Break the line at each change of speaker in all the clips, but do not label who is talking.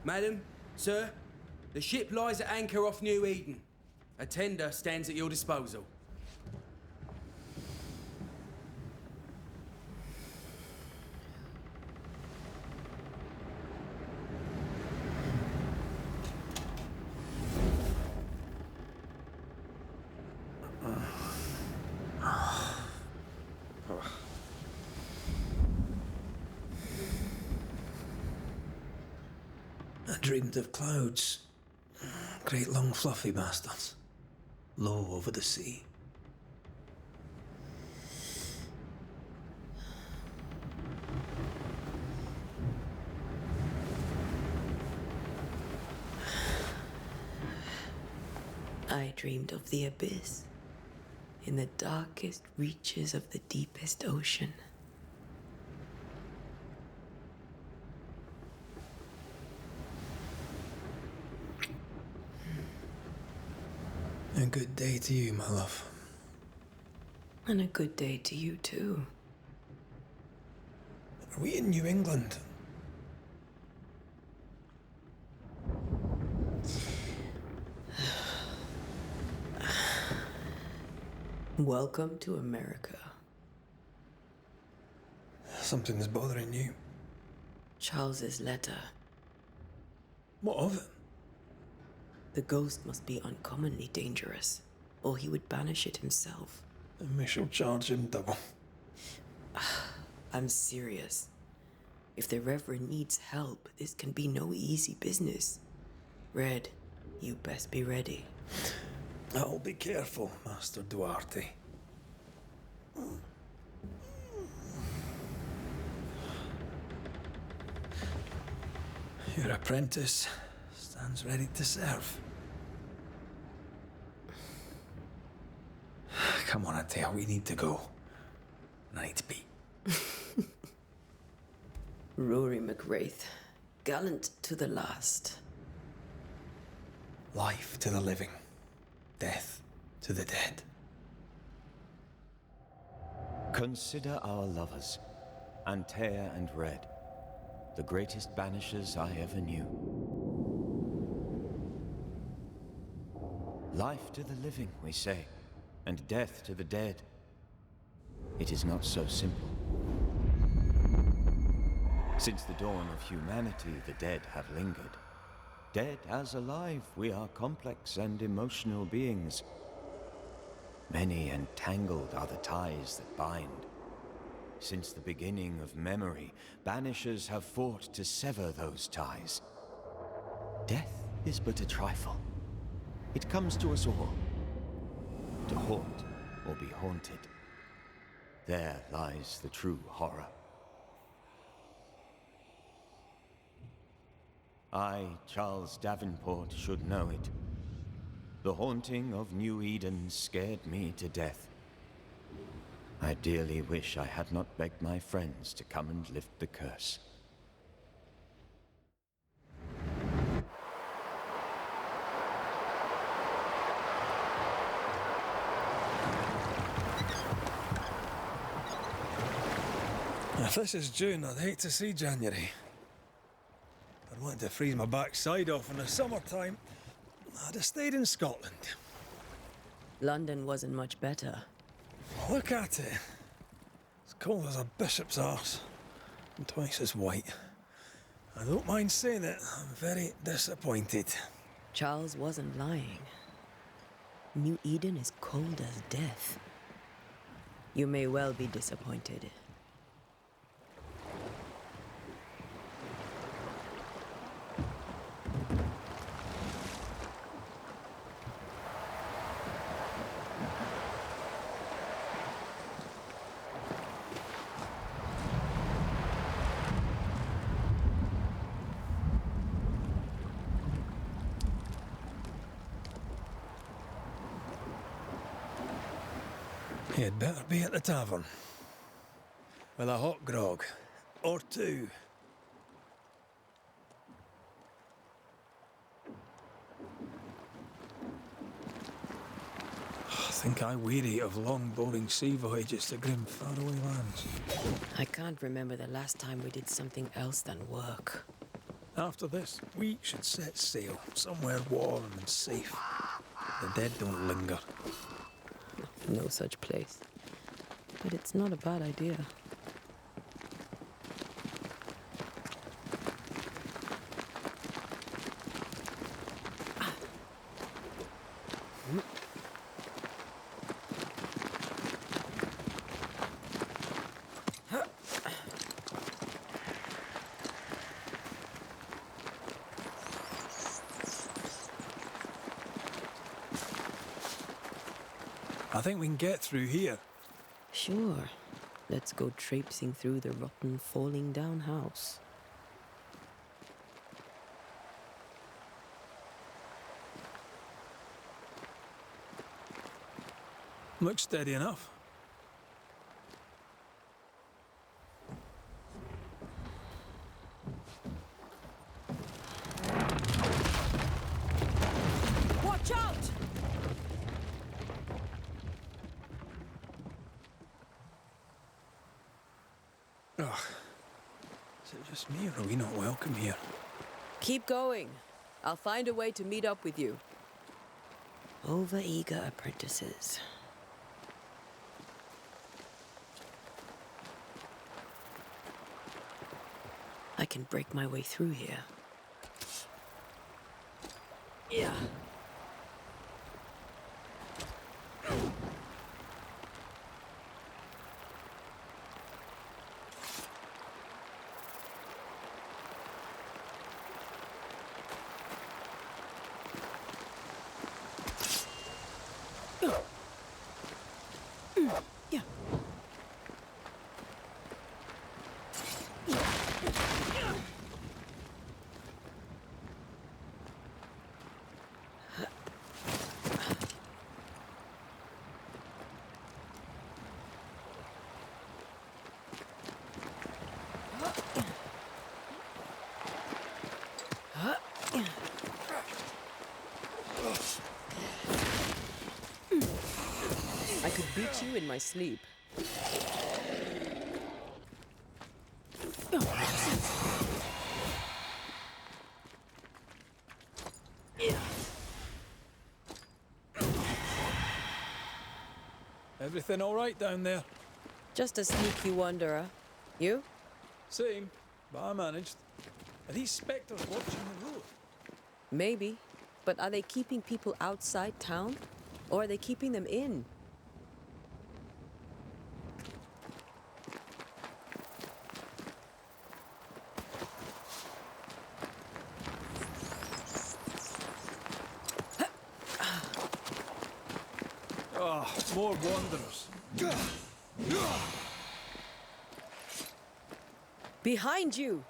Madam, sir, the ship lies at anchor off New Eden. A tender stands at your disposal.
I dreamed of clouds. Great long fluffy bastards. Low over the sea.
I dreamed of the abyss, in the darkest reaches of the deepest ocean.
A good day to you, my love.
And a good day to you, too.
Are we in New England?
Welcome to America.
Something's bothering you.
Charles's letter.
What of it?
The ghost must be uncommonly dangerous, or he would banish it himself.
And we shall charge him double.
I'm serious. If the Reverend needs help, this can be no easy business. Red, you best be ready.
I'll be careful, Master Duarte. Your apprentice stands ready to serve. Come on, Atea, we need to go. I need to be.
Rory McWraith, gallant to the last.
Life to the living, death to the dead.
Consider our lovers, Antea and Red, the greatest banishers I ever knew. Life to the living, we say, and death to the dead. It is not so simple. Since the dawn of humanity, the dead have lingered. Dead as alive, we are complex and emotional beings. Many and tangled are the ties that bind. Since the beginning of memory, banishers have fought to sever those ties. Death is but a trifle. It comes to us all. To haunt or be haunted. There lies the true horror. I, Charles Davenport, should know it. The haunting of New Eden scared me to death. I dearly wish I had not begged my friends to come and lift the curse.
If this is June, I'd hate to see January. I'd want to freeze my backside off in the summertime. I'd have stayed in Scotland.
London wasn't much better.
Look at it. As cold as a bishop's arse. And twice as white. I don't mind saying it, I'm very disappointed.
Charles wasn't lying. New Eden is cold as death. You may well be disappointed.
You'd better be at the tavern. With a hot grog. Or two. I think I weary of long, boring sea voyages to grim, faraway lands.
I can't remember the last time we did something else than work.
After this, we should set sail somewhere warm and safe. The dead don't linger.
No such place. But it's not a bad idea.
I think we can get through here.
Sure. Let's go traipsing through the rotten, falling down house.
Looks steady enough.
Watch out!
Ugh. Is it just me, or are we not welcome here?
Keep going. I'll find a way to meet up with you. Over-eager apprentices. I can break my way through here. Yeah. Yeah. I could beat you in my sleep.
Everything all right down there?
Just a sneaky wanderer. You?
Same, but I managed. Are these spectres watching the road?
Maybe. But are they keeping people outside town? Or are they keeping them in?
Ah, more wanderers.
Behind you!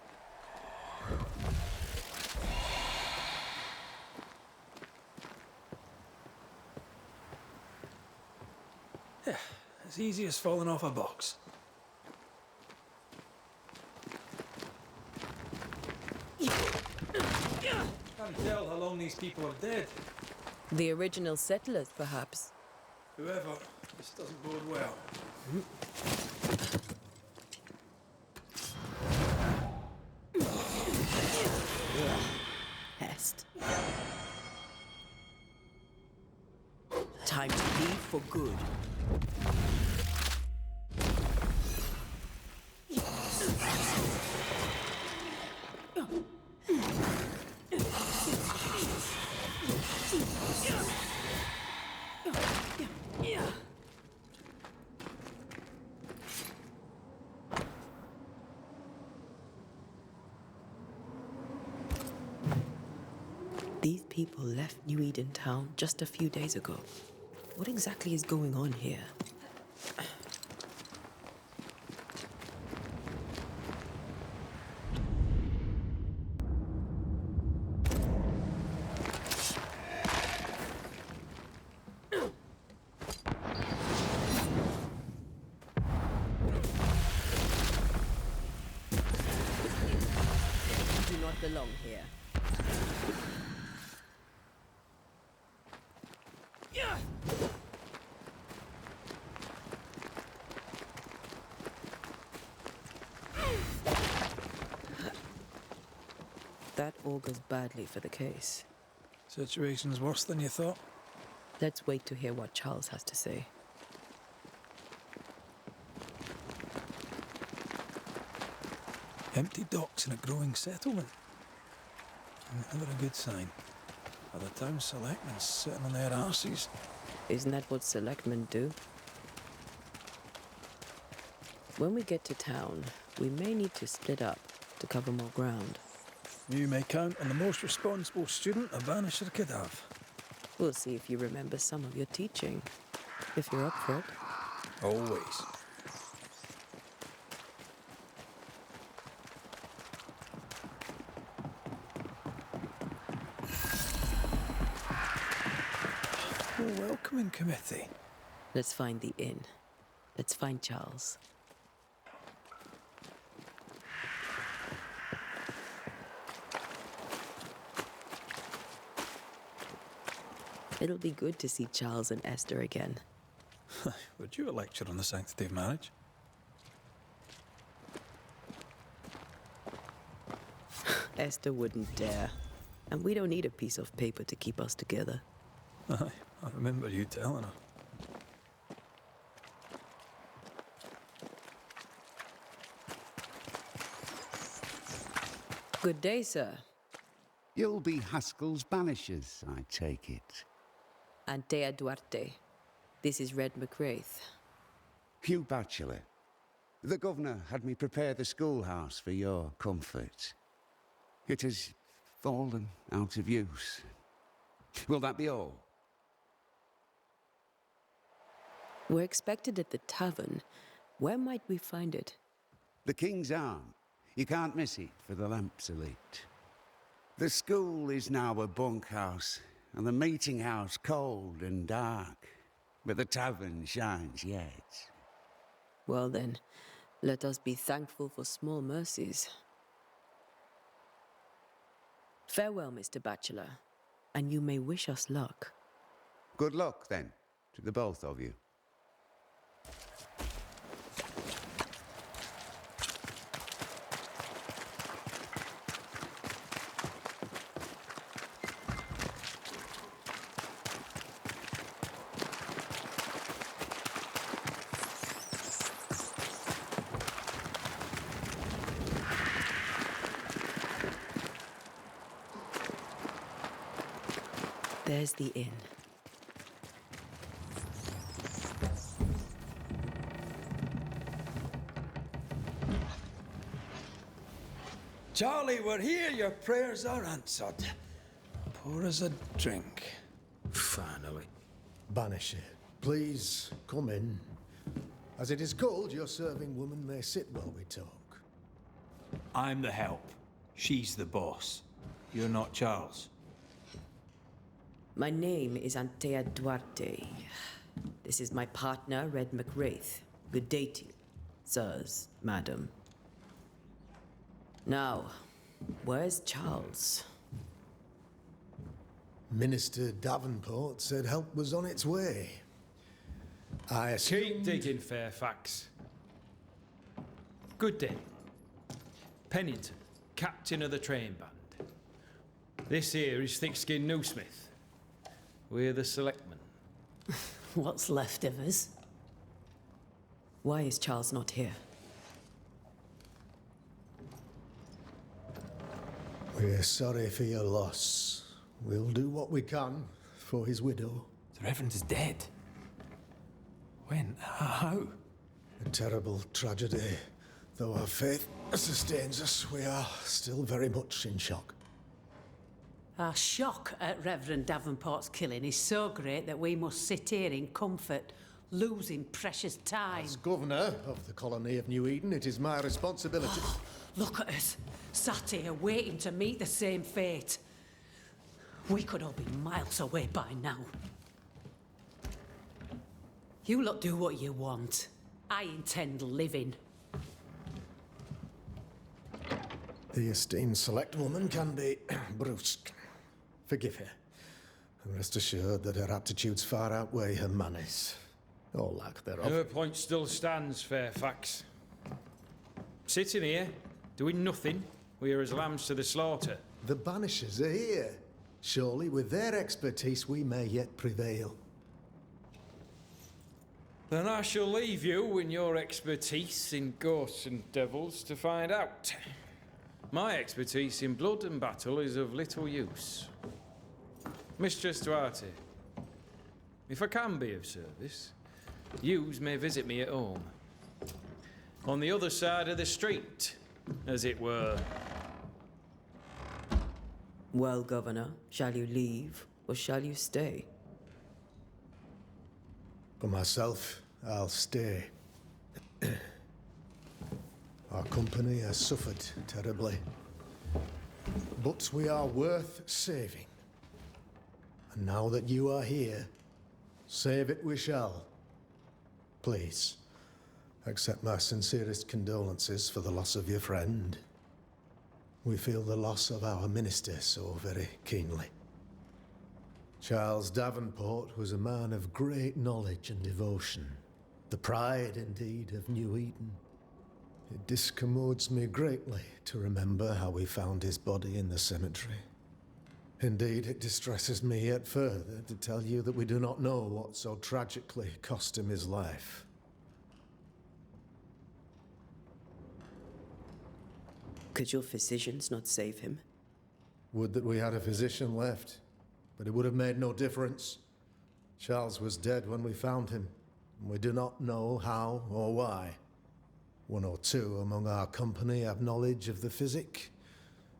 As easy as falling off a box. Can't tell how long these people are dead.
The original settlers, perhaps.
Whoever, this doesn't bode well.
Pest. Time to leave for good. These people left New Eden Town just a few days ago. What exactly is going on here? You do not belong here. That augurs badly for the case.
Situation's worse than you thought.
Let's wait to hear what Charles has to say.
Empty docks in a growing settlement. Never a good sign. Are the town selectmen sitting on their arses?
Isn't that what selectmen do? When we get to town, we may need to split up to cover more ground.
You may count on the most responsible student a Banisher could have.
We'll see if you remember some of your teaching, if you're up for it.
Always. A welcoming committee.
Let's find the inn. Let's find Charles. It'll be good to see Charles and Esther again.
Would you a lecture on the sanctity of marriage?
Esther wouldn't dare. And we don't need a piece of paper to keep us together.
Aye, I remember you telling her.
Good day, sir.
You'll be Haskell's Banishers, I take it.
Antea Duarte. This is Red McWraith.
Hugh Bachelor. The governor had me prepare the schoolhouse for your comfort. It has fallen out of use. Will that be all?
We're expected at the tavern. Where might we find it?
The King's Arm. You can't miss it, for the lamps are lit. The school is now a bunkhouse, and the meeting house cold and dark. But the tavern shines yet.
Well then, let us be thankful for small mercies. Farewell, Mr. Bachelor, and you may wish us luck.
Good luck, then, to the both of you.
There's the inn.
Charlie, we're here. Your prayers are answered. Pour us a drink.
Finally.
Banisher, please come in. As it is cold, your serving woman may sit while we talk.
I'm the help. She's the boss. You're not Charles.
My name is Antea Duarte. This is my partner, Red McWraith. Good day to you, sirs, madam. Now, where's Charles?
Minister Davenport said help was on its way. I assume...
Keep digging, Fairfax. Good day. Pennington, captain of the train band. This here is Thick-Skinned Newsmith. We're the selectmen.
What's left of us? Why is Charles not here?
We're sorry for your loss. We'll do what we can for his widow.
The Reverend is dead. When? How?
A terrible tragedy. Though our faith sustains us, we are still very much in shock.
Our shock at Reverend Davenport's killing is so great that we must sit here in comfort, losing precious time.
As governor of the colony of New Eden, it is my responsibility...
Look at us, sat here waiting to meet the same fate. We could all be miles away by now. You lot do what you want. I intend living.
The esteemed select woman can be brusque. Forgive her. And rest assured that her aptitudes far outweigh her manners. Or lack thereof.
Her point still stands, Fairfax. Sitting here, doing nothing, We are as lambs to the slaughter.
The Banishers are here. Surely, with their expertise, we may yet prevail.
Then I shall leave you and your expertise in ghosts and devils to find out. My expertise in blood and battle is of little use. Mistress Duarte, if I can be of service, yous may visit me at home. On the other side of the street, as it were.
Well, Governor, shall you leave or shall you stay?
For myself, I'll stay. Our company has suffered terribly. But we are worth saving. And now that you are here, save it we shall. Please, accept my sincerest condolences for the loss of your friend. We feel the loss of our minister so very keenly. Charles Davenport was a man of great knowledge and devotion, the pride, indeed, of New Eden. It discommodes me greatly to remember how we found his body in the cemetery. Indeed, it distresses me yet further to tell you that we do not know what so tragically cost him his life.
Could your physicians not save him?
Would that we had a physician left, but it would have made no difference. Charles was dead when we found him, and we do not know how or why. One or two among our company have knowledge of the physic.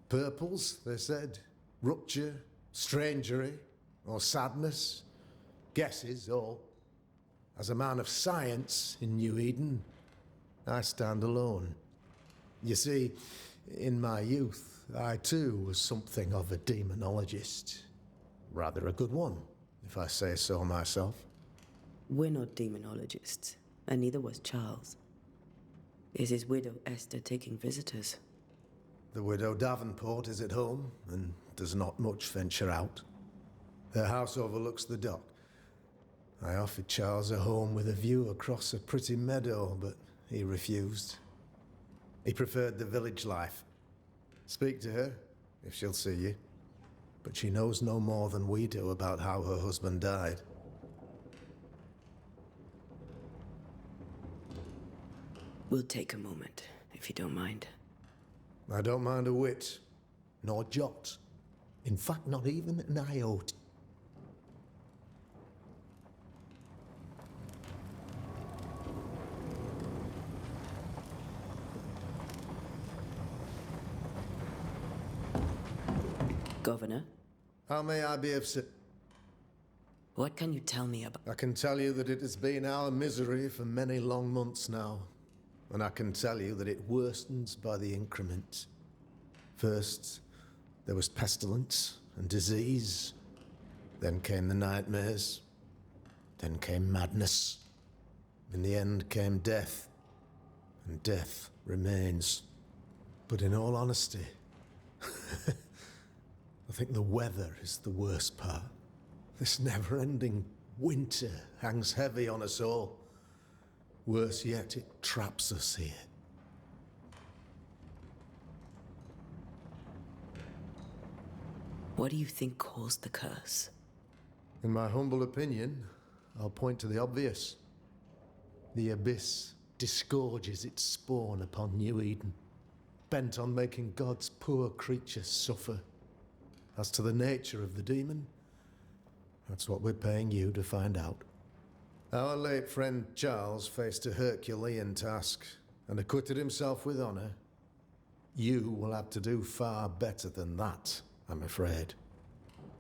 Purples, they said. Rupture, strangery, or sadness. Guesses, all. As a man of science in New Eden, I stand alone. You see, in my youth, I too was something of a demonologist. Rather a good one, if I say so myself.
We're not demonologists, and neither was Charles. Is his widow Esther taking visitors?
The widow Davenport is at home and does not much venture out. Their house overlooks the dock. I offered Charles a home with a view across a pretty meadow, but he refused. He preferred the village life. Speak to her, if she'll see you. But she knows no more than we do about how her husband died.
We'll take a moment, if you don't mind.
I don't mind a whit, nor jot. In fact, not even an iota.
Governor,
How may I be of
what can you tell me about...
I can tell you that it has been our misery for many long months now. And I can tell you that it worsens by the increment. First, there was pestilence and disease. Then came the nightmares. Then came madness. In the end came death. And death remains. But in all honesty, I think the weather is the worst part. This never-ending winter hangs heavy on us all. Worse yet, it traps us here.
What do you think caused the curse?
In my humble opinion, I'll point to the obvious. The abyss disgorges its spawn upon New Eden, bent on making God's poor creatures suffer. As to the nature of the demon, that's what we're paying you to find out. Our late friend Charles faced a Herculean task and acquitted himself with honor. You will have to do far better than that, I'm afraid.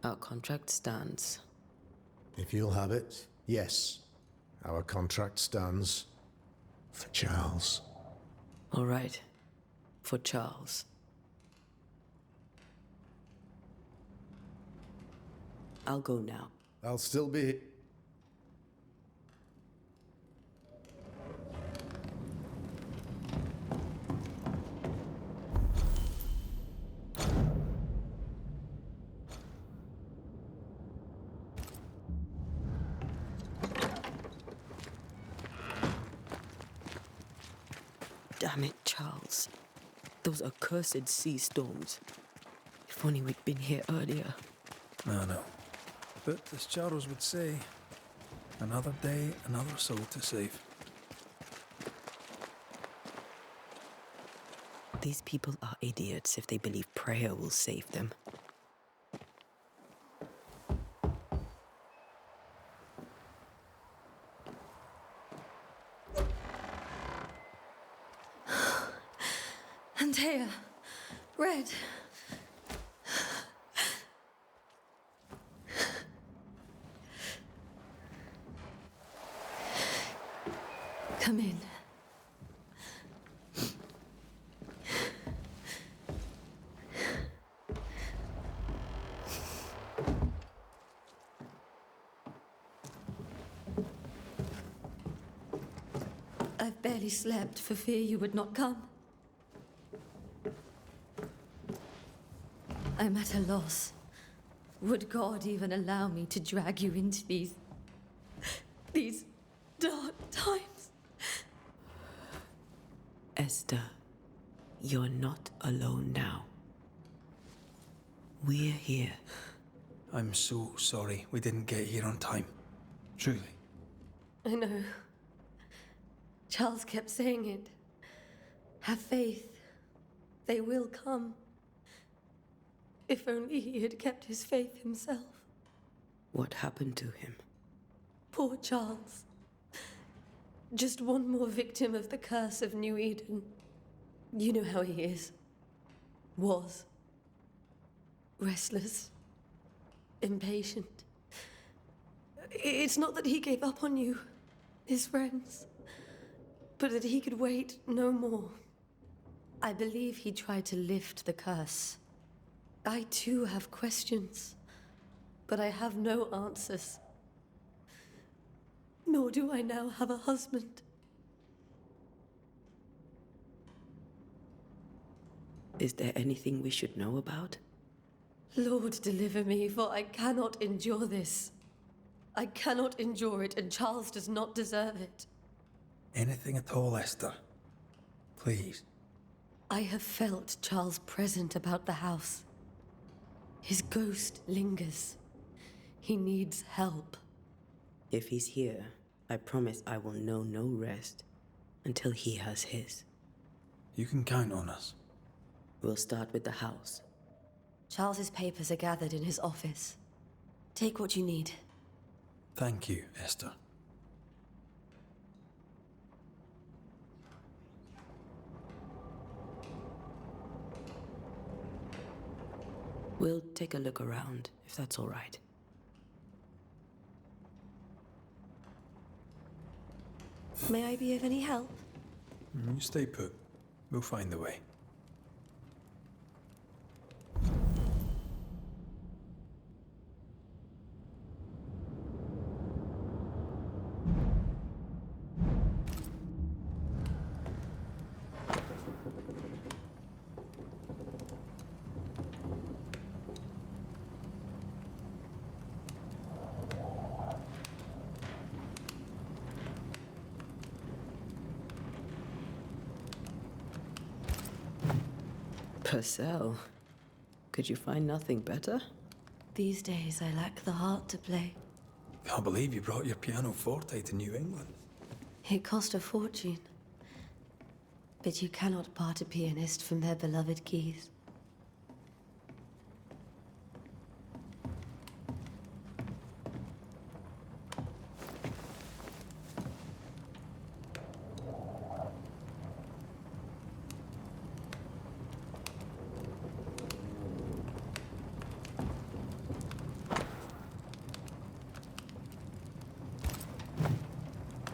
Our contract stands.
If you'll have it, yes, our contract stands for Charles.
All right. For Charles. I'll go now.
I'll still be...
Damn it, Charles. Those accursed sea storms. If only we'd been here earlier.
No. But as Charles would say, another day, another soul to save.
These people are idiots if they believe prayer will save them.
Antea, Red. Come in. I've barely slept for fear you would not come. I'm at a loss. Would God even allow me to drag you into these dark times?
Esther, you're not alone now. We're here.
I'm so sorry we didn't get here on time. Truly.
I know. Charles kept saying it. Have faith. They will come. If only he had kept his faith himself.
What happened to him?
Poor Charles. Just one more victim of the curse of New Eden. You know how he is. Was. Restless. Impatient. It's not that he gave up on you, his friends, but that he could wait no more. I believe he tried to lift the curse. I too have questions, but I have no answers. Nor do I now have a husband.
Is there anything we should know about?
Lord, deliver me, for I cannot endure this. I cannot endure it, and Charles does not deserve it.
Anything at all, Esther. Please.
I have felt Charles present about the house. His ghost lingers. He needs help.
If he's here, I promise I will know no rest until he has his.
You can count on us.
We'll start with the house.
Charles's papers are gathered in his office. Take what you need.
Thank you, Esther.
We'll take a look around, if that's all right.
May I be of any help?
You stay put. We'll find the way.
Purcell, could you find nothing better?
These days I lack the heart to play.
Can't believe you brought your pianoforte to New England.
It cost a fortune. But you cannot part a pianist from their beloved keys.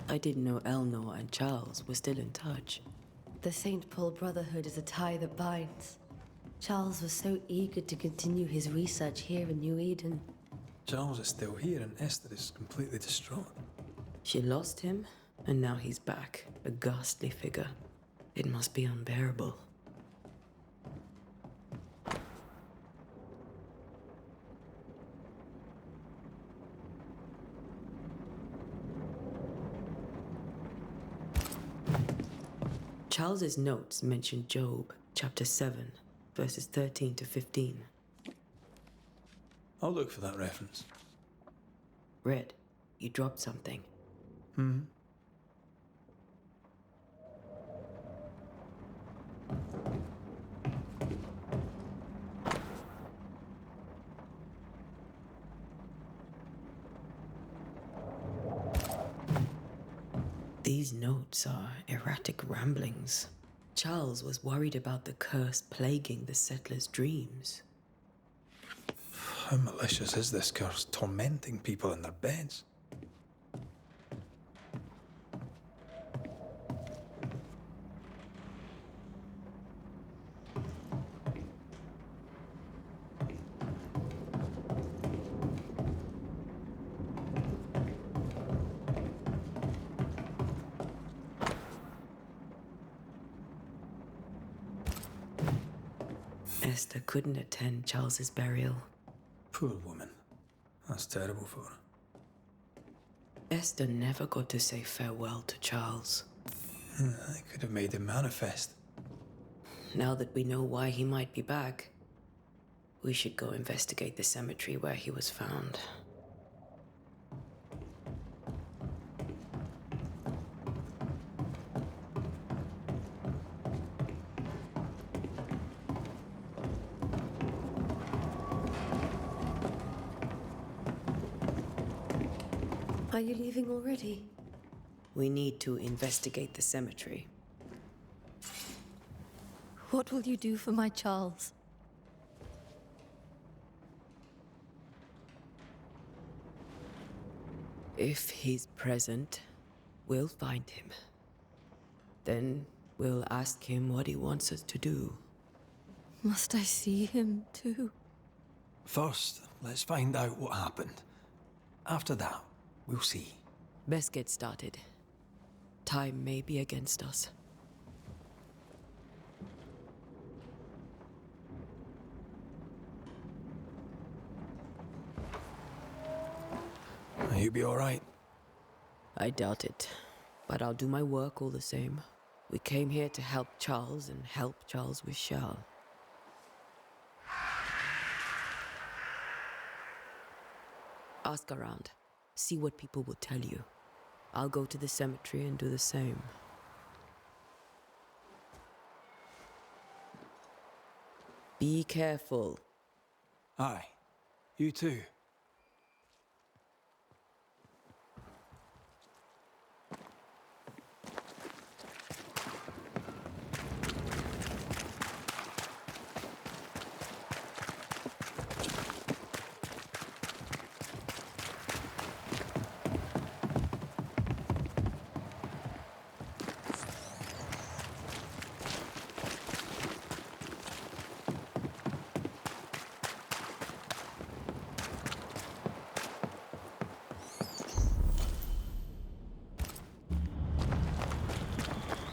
I didn't know Eleanor and Charles were still in touch.
The St. Paul Brotherhood is a tie that binds. Charles was so eager to continue his research here in New Eden.
Charles is still here and Esther is completely distraught.
She lost him, and now he's back, a ghastly figure. It must be unbearable. Charles's notes mention Job. chapter 7, verses 13 to 15.
I'll look for that reference.
Red, you dropped something. These notes are erratic ramblings. Charles was worried about the curse plaguing the settlers' dreams.
How malicious is this curse, tormenting people in their beds?
Esther couldn't attend Charles's burial.
Poor woman. That's terrible for her.
Esther never got to say farewell to Charles.
I could have made him manifest.
Now that we know why he might be back, we should go investigate the cemetery where he was found.
Are you leaving already?
We need to investigate the cemetery.
What will you do for my Charles?
If he's present, we'll find him. Then we'll ask him what he wants us to do.
Must I see him too?
First, let's find out what happened. After that, we'll see.
Best get started. Time may be against us.
You be all right?
I doubt it, but I'll do my work all the same. We came here to help Charles and help Charles with Charles. Ask around. See what people will tell you. I'll go to the cemetery and do the same. Be careful.
Aye. You too.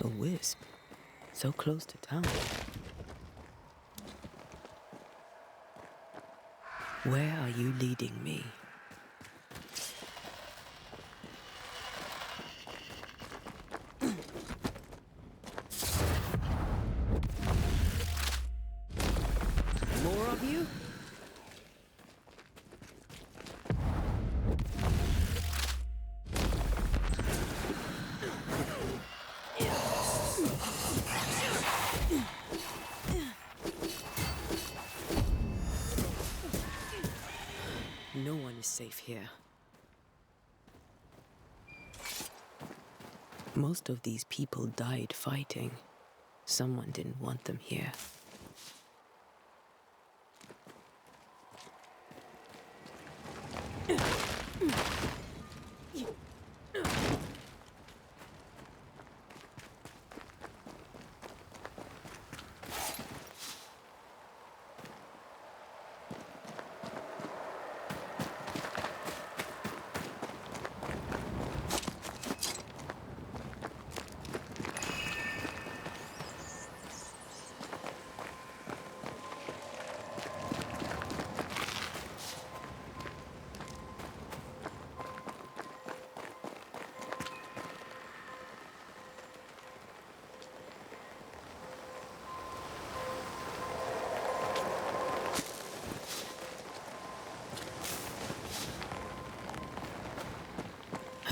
A wisp. So close to town. Where are you leading me? More of you? No one is safe here. Most of these people died fighting. Someone didn't want them here.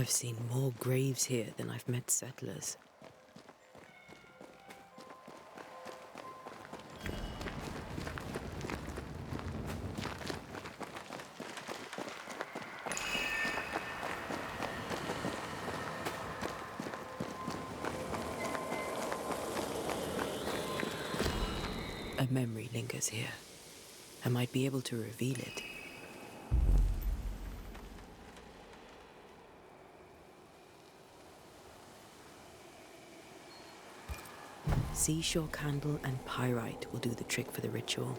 I've seen more graves here than I've met settlers. A memory lingers here. I might be able to reveal it. Seashore candle and pyrite will do the trick for the ritual.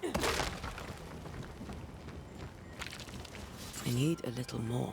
I need a little more.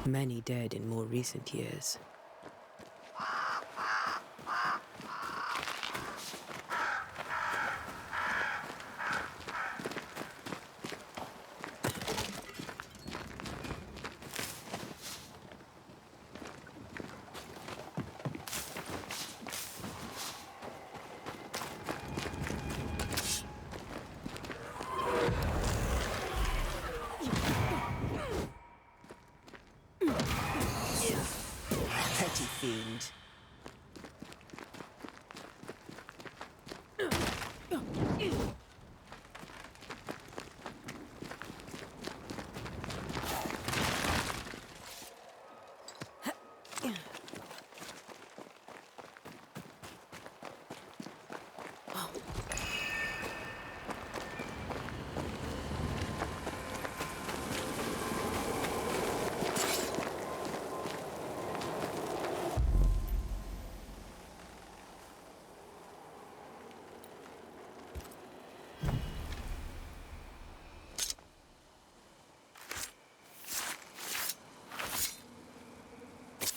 Many dead in more recent years. Petty fiend.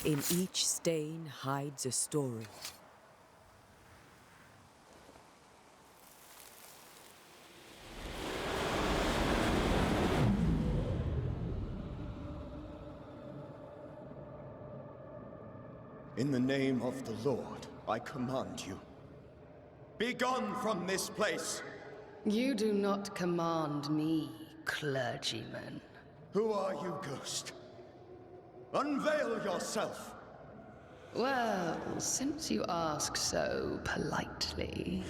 In each stain hides a story.
In the name of the Lord, I command you. Be gone from this place!
You do not command me, clergyman.
Who are you, ghost? Unveil yourself!
Well, since you ask so politely.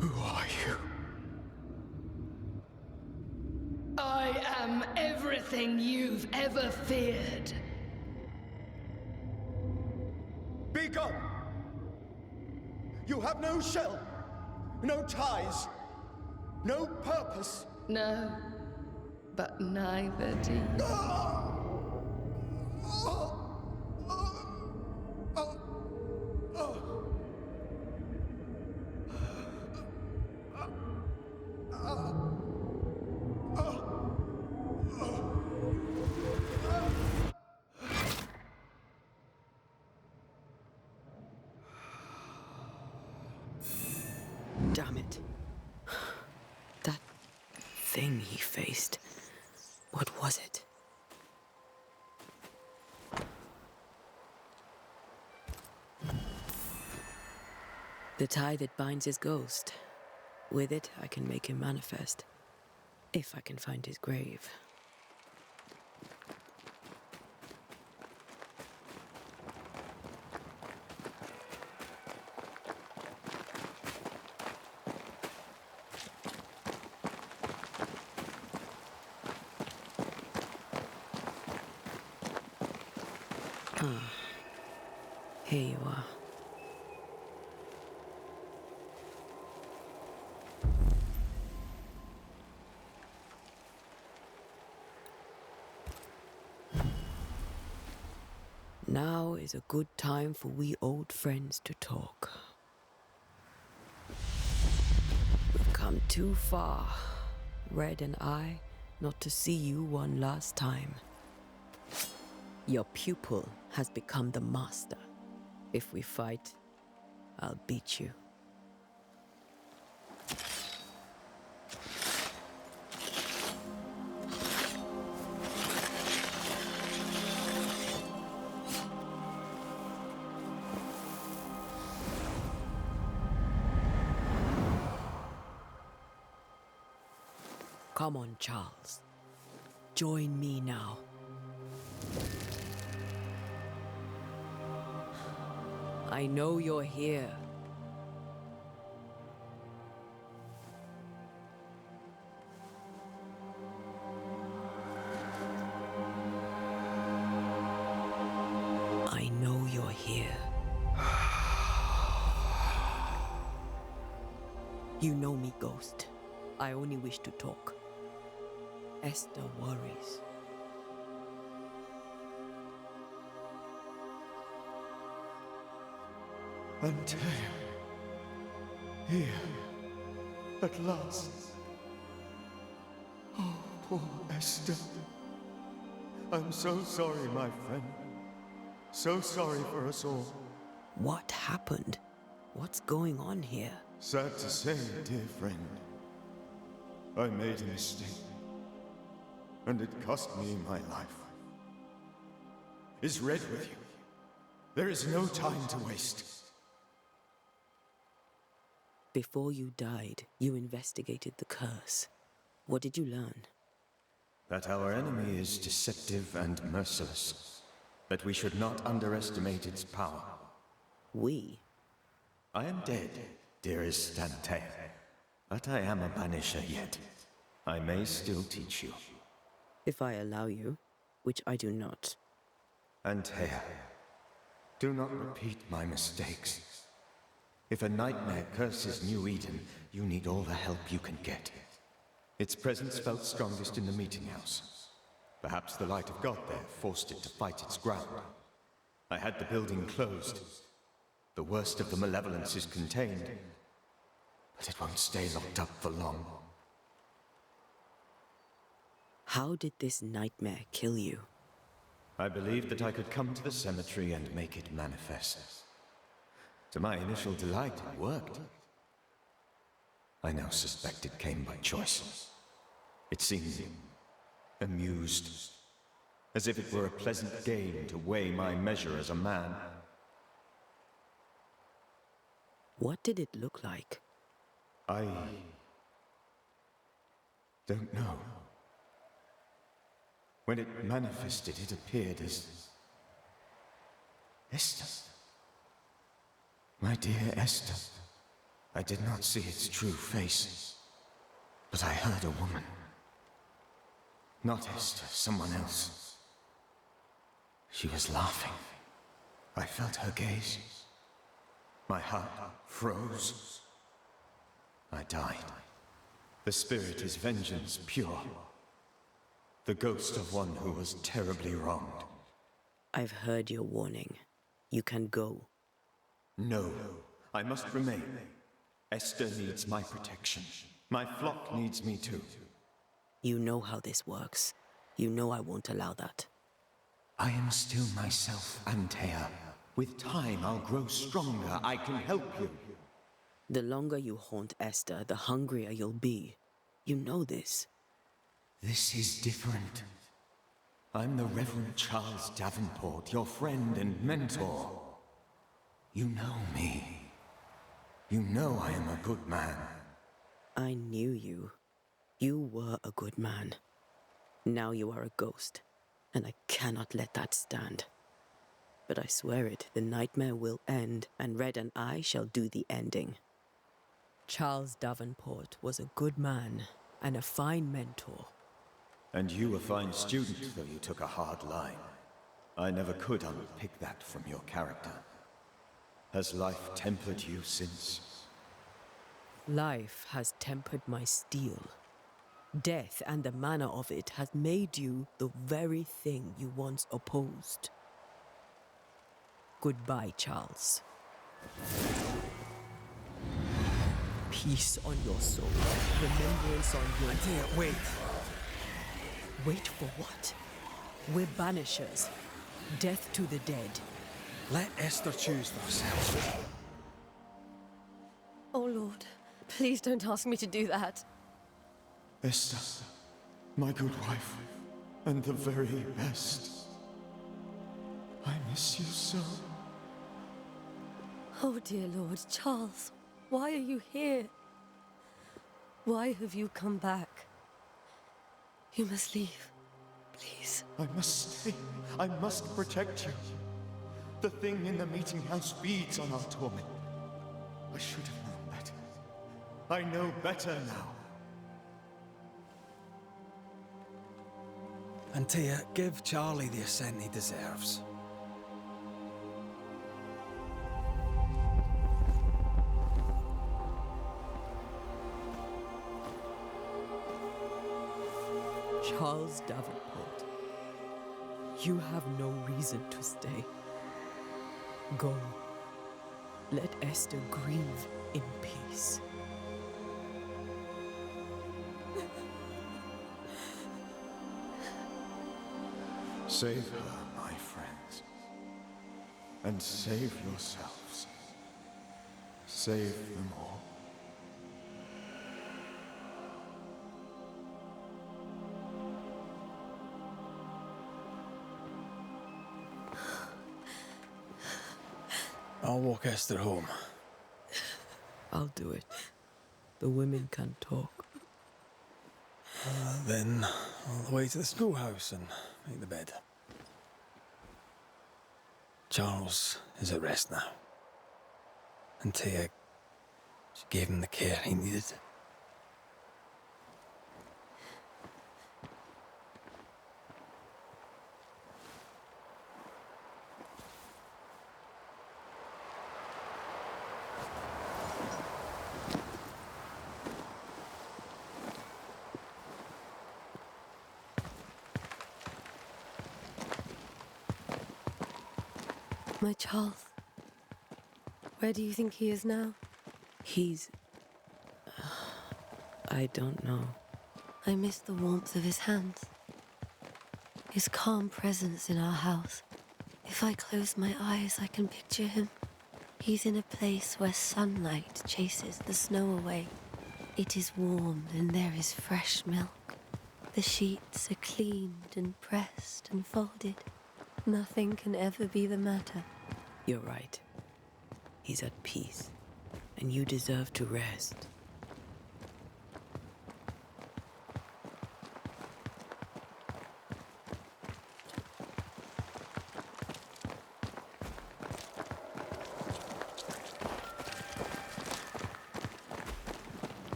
Who are you?
I am everything you've ever feared.
Be gone! You have no shell, no ties, no purpose.
No, but neither do you.
Damn it. That thing he faced. What was it? The tie that binds his ghost. With it, I can make him manifest. If I can find his grave. Ah, here you are. Now is a good time for we old friends to talk. We've come too far, Red and I, not to see you one last time. Your pupil has become the master. If we fight, I'll beat you. Come on, Charles. Join me now. I know you're here. I know you're here. You know me, Ghost. I only wish to talk. Esther worries.
Antea. Here. At last. Oh, poor Esther. I'm so sorry, my friend. So sorry for us all.
What happened? What's going on here?
Sad to say, dear friend. I made a mistake. And it cost me my life. Is Red with you? There is no time to waste.
Before you died, you investigated the curse. What did you learn?
That our enemy is deceptive and merciless. That we should not underestimate its power.
We?
I am dead, dearest Antea. But I am a Banisher yet. I may still teach you.
If I allow you, which I do not.
Antea, do not repeat my mistakes. If a nightmare curses New Eden, you need all the help you can get. Its presence felt strongest in the meeting house. Perhaps the light of God there forced it to fight its ground. I had the building closed. The worst of the malevolence is contained, but it won't stay locked up for long.
How did this nightmare kill you?
I believed that I could come to the cemetery and make it manifest. To my initial delight, it worked. I now suspect it came by choice. It seemed amused, as if it were a pleasant game to weigh my measure as a man.
What did it look like?
I don't know. When it manifested, it appeared as Esther. My dear Esther. I did not see its true face, but I heard a woman. Not Esther, someone else. She was laughing. I felt her gaze. My heart froze. I died. The spirit is vengeance pure. The ghost of one who was terribly wronged.
I've heard your warning. You can go.
No, I must remain. Esther needs my protection. My flock needs me too.
You know how this works. You know I won't allow that.
I am still myself, Antea. With time, I'll grow stronger. I can help you.
The longer you haunt Esther, the hungrier you'll be. You know this.
This is different. I'm the Reverend Charles Davenport, your friend and mentor. You know me. You know I am a good man.
I knew you. You were a good man. Now you are a ghost, and I cannot let that stand. But I swear it, the nightmare will end, and Red and I shall do the ending. Charles Davenport was a good man and a fine mentor.
And you a fine student, though you took a hard line. I never could unpick that from your character. Has life tempered you since?
Life has tempered my steel. Death and the manner of it has made you the very thing you once opposed. Goodbye, Charles. Peace on your soul. Remembrance on your...
Antea, wait.
Wait for what? We're banishers. Death to the dead.
Let Esther choose for herself.
Oh, Lord, please don't ask me to do that.
Esther, my good wife, and the very best. I miss you so.
Oh, dear Lord, Charles, why are you here? Why have you come back? You must leave, please.
I must stay. I must protect you. The thing in the meeting house feeds on our torment. I should have known better. I know better now.
Antea, give Charlie the ascent he deserves.
Charles Davenport, you have no reason to stay. Go. Let Esther grieve in peace.
Save her, my friends. And save yourselves. Save them all.
I'll walk Esther home.
I'll do it. The women can't talk.
Then all the way to the schoolhouse and make the bed. Charles is at rest now. Antea, she gave him the care he needed.
My Charles. Where do you think he is now?
He's... I don't know.
I miss the warmth of his hands. His calm presence in our house. If I close my eyes, I can picture him. He's in a place where sunlight chases the snow away. It is warm and there is fresh milk. The sheets are cleaned and pressed and folded. Nothing can ever be the matter.
You're right. He's at peace, and you deserve to rest.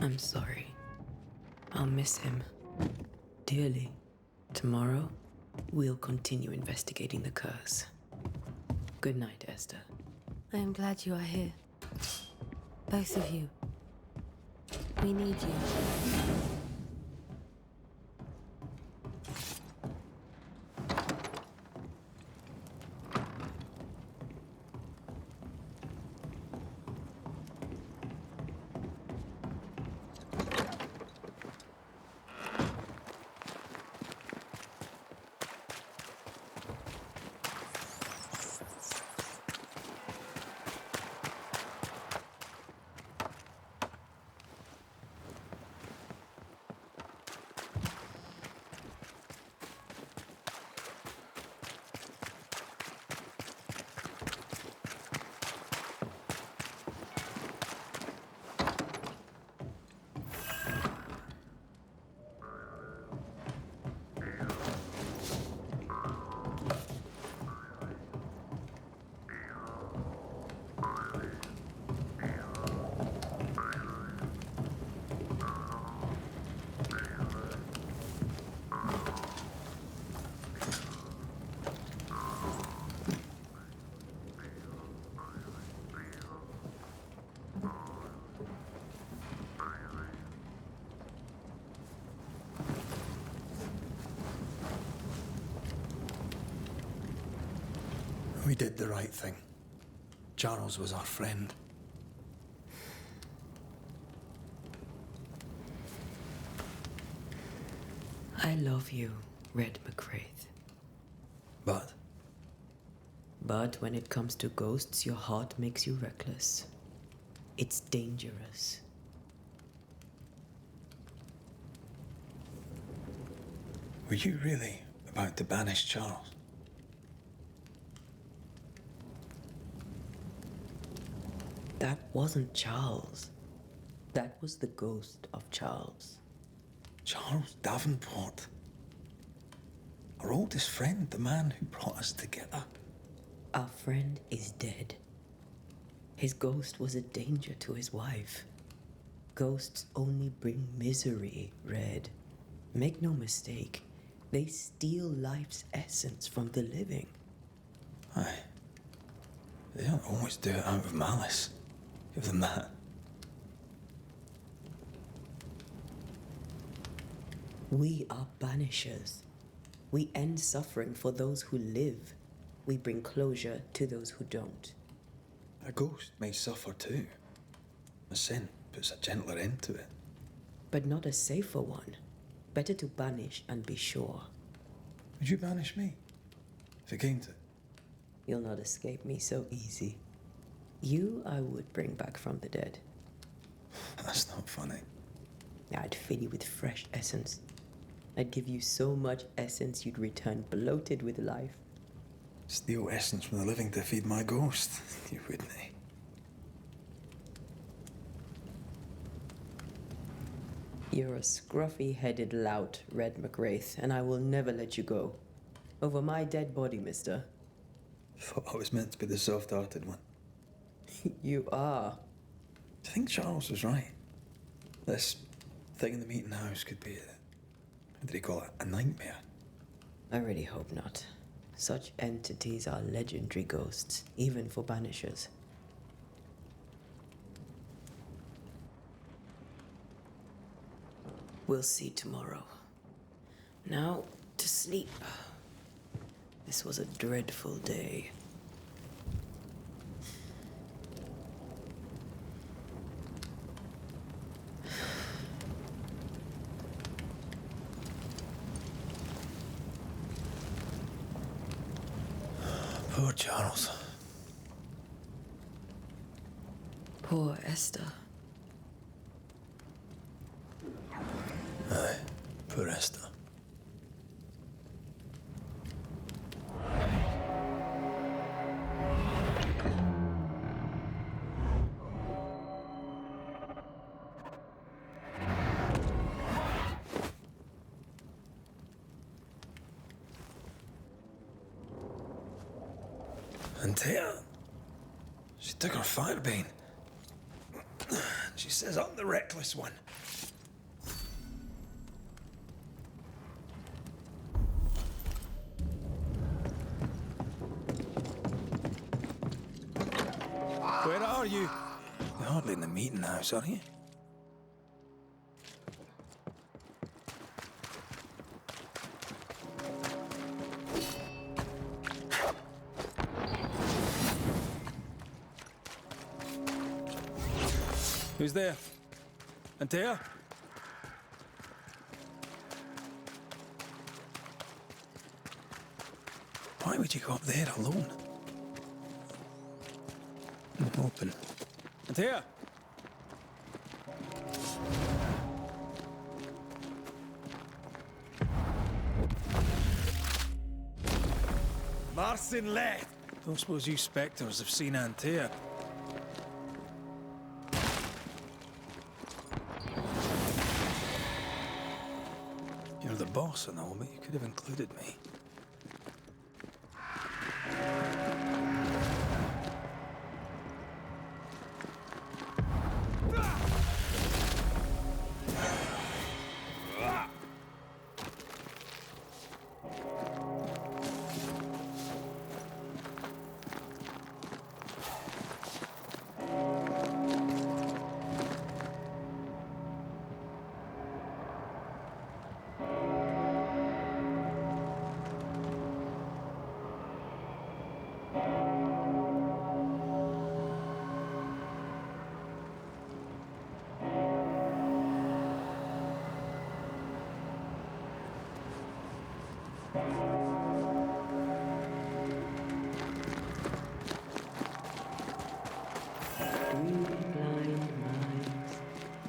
I'm sorry. I'll miss him dearly. Tomorrow, we'll continue investigating the curse. Good night, Esther.
I am glad you are here. Both of you. We need you.
We did the right thing. Charles was our friend.
I love you, Red McWraith.
But
But when it comes to ghosts, your heart makes you reckless. It's dangerous.
were you really about to banish Charles?
That wasn't Charles. That was the ghost of Charles.
Charles Davenport. Our oldest friend, the man who brought us together.
Our friend is dead. His ghost was a danger to his wife. Ghosts only bring misery, Red. Make no mistake, they steal life's essence from the living.
Aye. They don't always do it out of malice. Give them that.
We are banishers. We end suffering for those who live. We bring closure to those who don't.
A ghost may suffer too. A sin puts a gentler end to it.
But not a safer one. Better to banish and be sure.
Would you banish me? If it came to it?
You'll not escape me so easy. You I would bring back from the dead.
That's not funny.
I'd fill you with fresh essence. I'd give you so much essence you'd return bloated with life.
Steal essence from the living to feed my ghost. You wouldn't, eh?
You're a scruffy-headed lout, Red McWraith, and I will never let you go. Over my dead body, mister.
Thought I was meant to be the soft-hearted one.
You are.
Do you think Charles was right? This thing in the meeting house could be what did he call it? A nightmare?
I really hope not. Such entities are legendary ghosts, even for banishers. We'll see tomorrow. Now, to sleep. This was a dreadful day.
Poor Charles.
Poor Esther.
Aye, poor Esther. And Tia, she took her firebane. She says I'm the reckless one. Where are you? You're hardly in the meeting house, are you? Who's there? Antea? Why would you go up there alone? Open. Antea? Marcin left. Don't suppose you spectres have seen Antea? You're the boss and all, but you could have included me.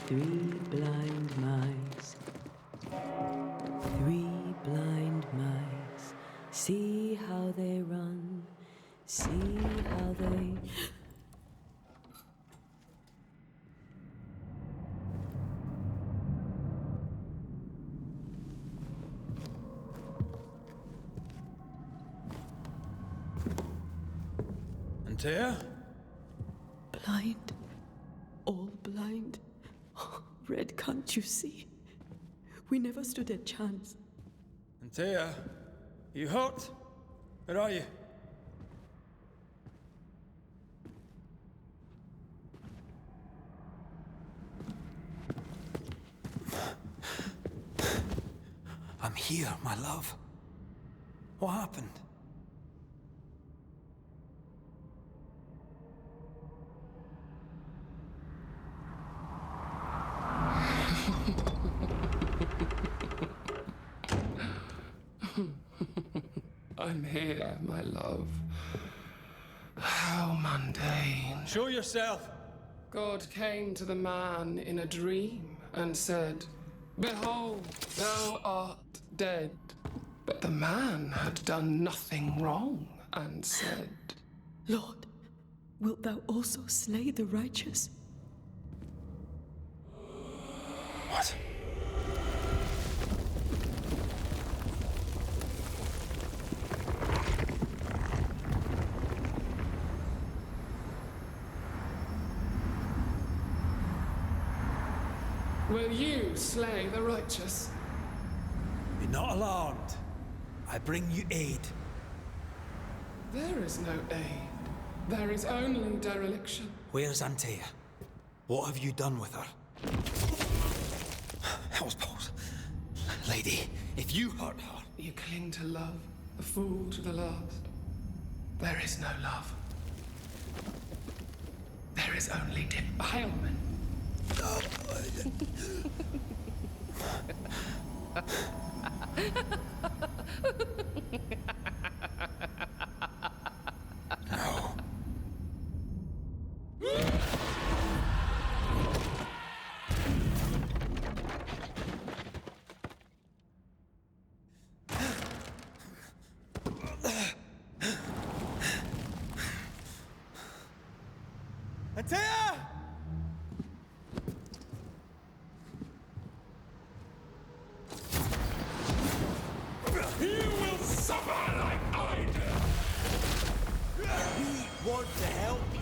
Three blind mice. Three blind mice. See how they run. See how they...
Antea?
Blind. All blind. Red, can't you see? We never stood a chance.
Antea? You hurt? Where are you? I'm here, my love. What happened?
I'm here, my love. How mundane.
Show yourself!
God came to the man in a dream and said, "Behold, thou art dead." But the man had done nothing wrong and said,
Lord, wilt thou also slay the righteous?
What?
"Will you slay the righteous?"
Be not alarmed. I bring you aid.
There is no aid. There is only dereliction.
Where's Antea? What have you done with her? Hell's balls. Lady, if you hurt her...
You cling to love, a fool to the last. There is no love. There is only defilement.
No. Antea!
You will suffer like I did!
We want to help you.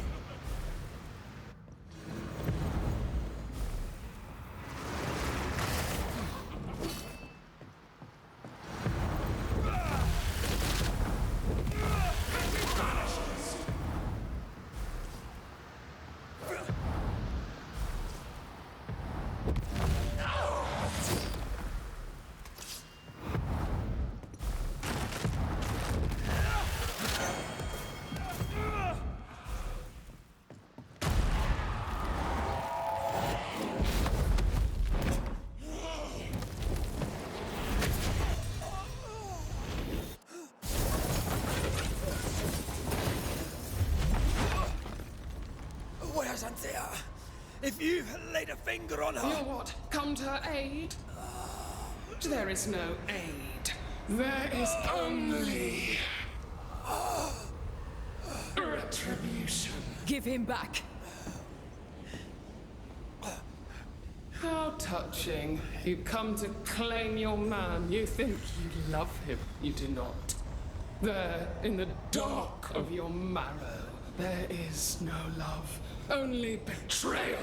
Where's Antea? If you laid a finger on her...
You'll what? Come to her aid? There is no aid. There is only... retribution.
Give him back.
How touching. You come to claim your man. You think you love him. You do not. There, in the dark of your marrow, there is no love. Only betrayal.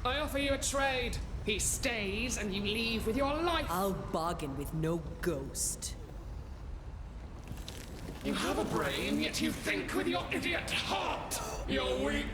I offer you a trade. He stays and you leave with your life.
I'll bargain with no ghost.
You have a brain, yet you think with your idiot heart. You're weak.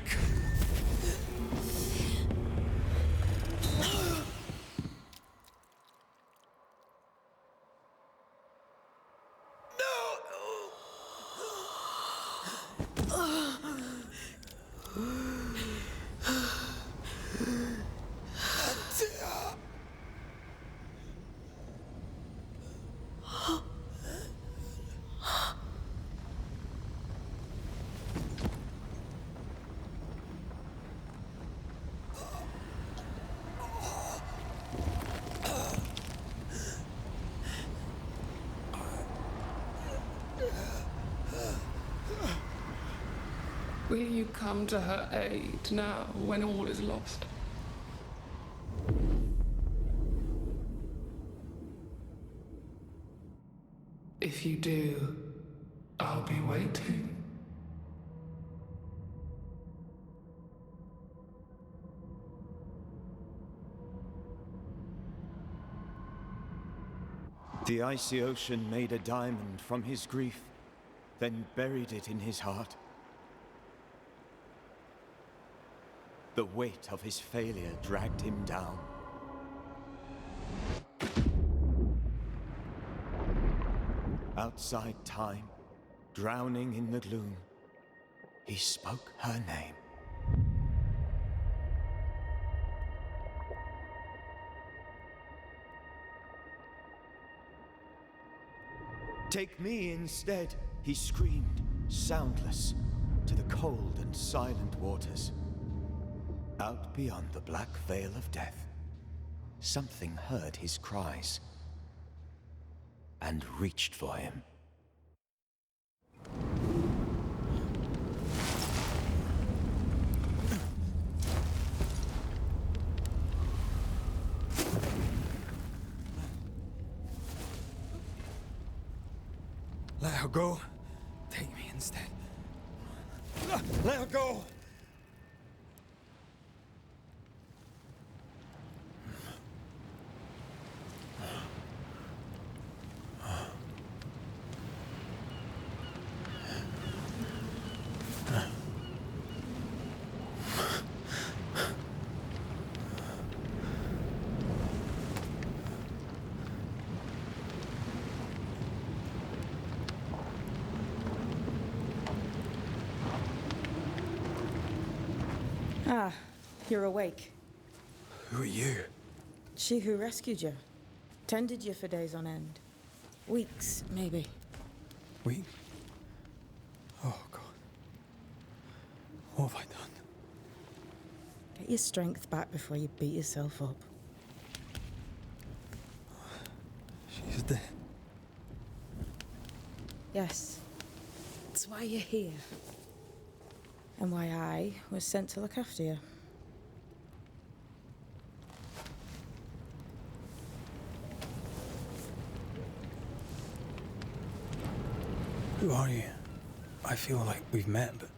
Will you come to her aid now, when all is lost? If you do, I'll be waiting.
The icy ocean made a diamond from his grief, then buried it in his heart. The weight of his failure dragged him down. Outside time, drowning in the gloom, he spoke her name. Take me instead, he screamed, soundless, to the cold and silent waters. Out beyond the black veil of death, something heard his cries and reached for him.
Let her go. Take me instead. Let her go!
Ah, you're awake.
Who are you?
She who rescued you. Tended you for days on end. Weeks, maybe.
We? Oh, God. What have I done?
Get your strength back before you beat yourself up.
She's dead.
Yes. That's why you're here. And why I was sent to look after you.
Who are you? I feel like we've met, but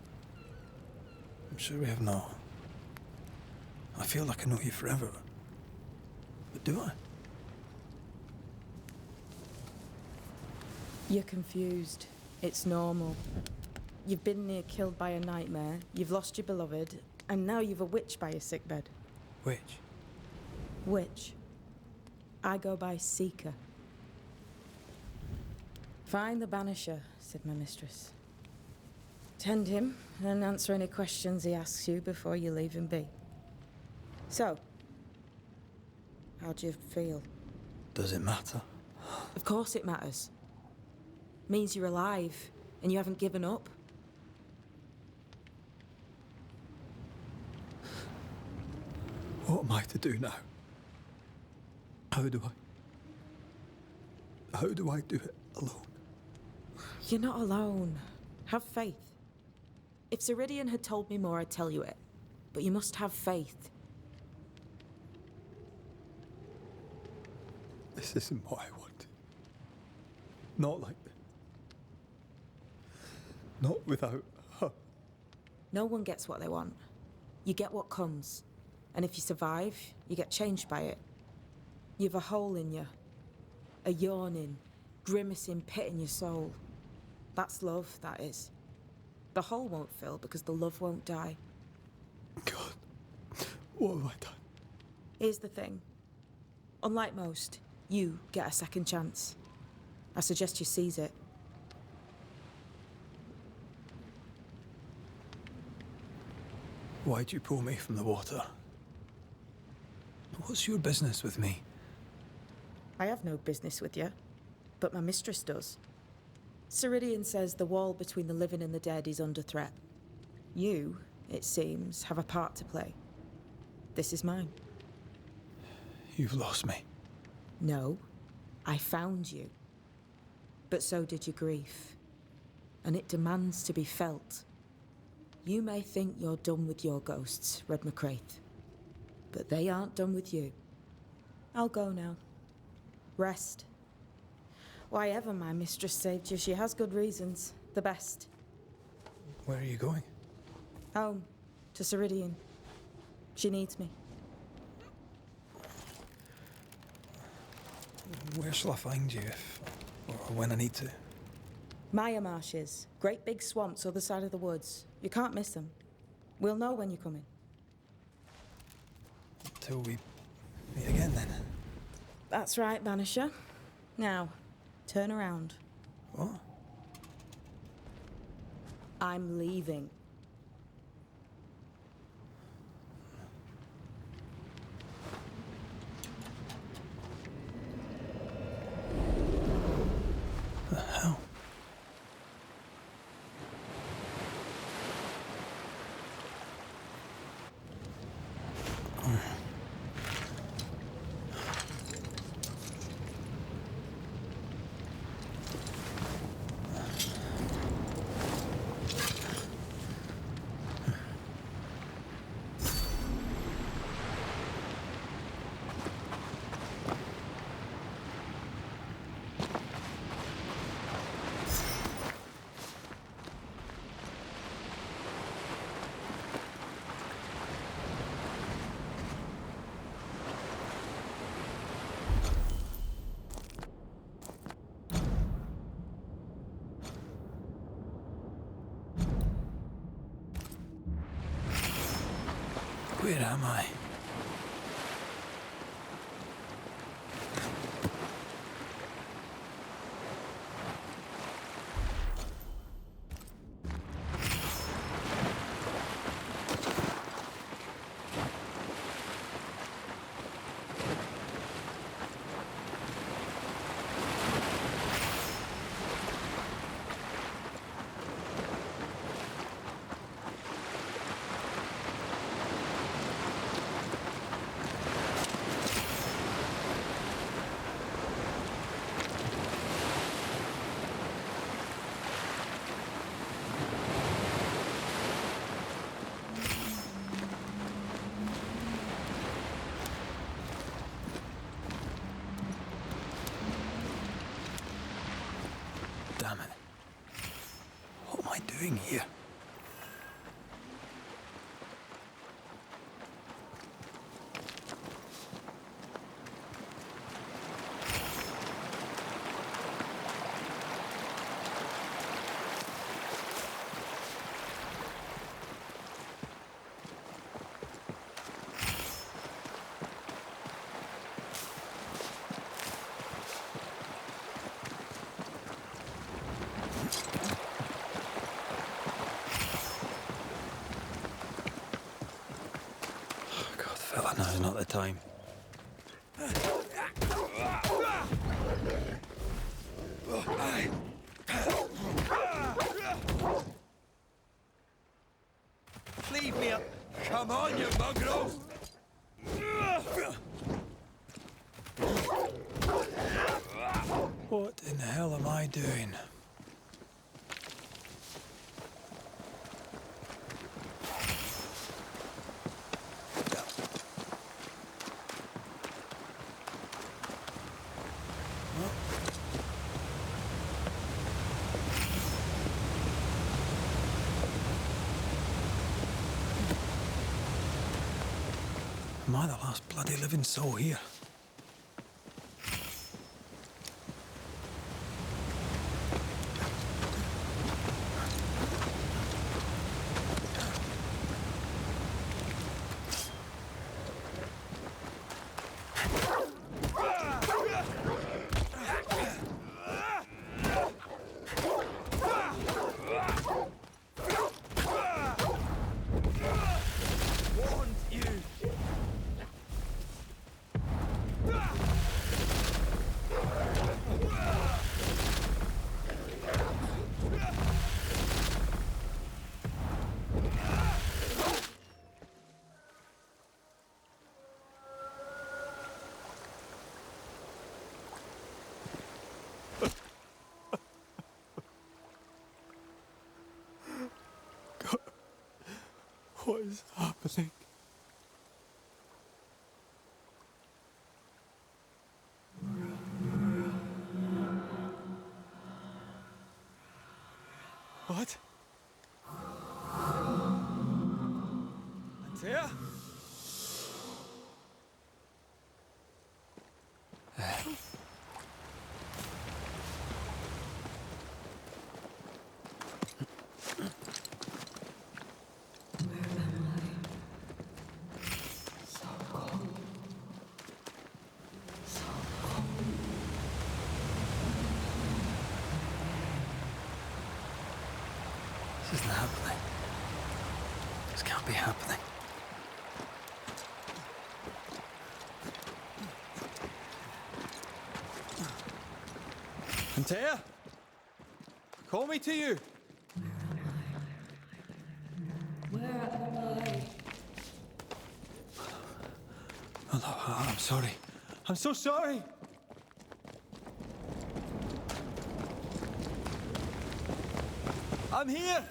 I'm sure we have not. I feel like I know you forever. But do I?
You're confused. It's normal. You've been near killed by a nightmare, you've lost your beloved, and now you've a witch by your sickbed.
Which?
Witch. I go by Seeker. Find the Banisher, said my mistress. Tend him, and answer any questions he asks you before you leave him be. So, how do you feel?
Does it matter?
Of course it matters. Means you're alive, and you haven't given up.
What am I to do now? How do I do it alone?
You're not alone. Have faith. If Ceridian had told me more, I'd tell you it. But you must have faith.
This isn't what I wanted. Not like this. Not without her.
No one gets what they want. You get what comes. And if you survive, you get changed by it. You've a hole in you. A yawning, grimacing pit in your soul. That's love, that is. The hole won't fill because the love won't die.
God, what have I done?
Here's the thing. Unlike most, you get a second chance. I suggest you seize it.
Why'd you pull me from the water? What's your business with me?
I have no business with you, but my mistress does. Ceridian says the wall between the living and the dead is under threat. You, it seems, have a part to play. This is mine.
You've lost me.
No, I found you. But so did your grief. And it demands to be felt. You may think you're done with your ghosts, Red McCraith, but they aren't done with you. I'll go now. Rest. Why ever my mistress saved you, she has good reasons. The best.
Where are you going?
Home. To Ceridian. She needs me.
Where shall I find you if, or when I need to?
Maya Marshes. Great big swamps other side of the woods. You can't miss them. We'll know when you're coming.
Until we meet again, then.
That's right, Banisher. Now, turn around.
What?
I'm leaving.
The hell? Where am I? Damn it. What am I doing here? Fella, now's not the time.
Leave me up. Come on, you mongrel.
What in the hell am I doing? Am I the last bloody living soul here? God. Antea? This isn't happening. This can't be happening. Antea? Call me to you.
Where am I?
Oh, no, I'm sorry. I'm so sorry. I'm here.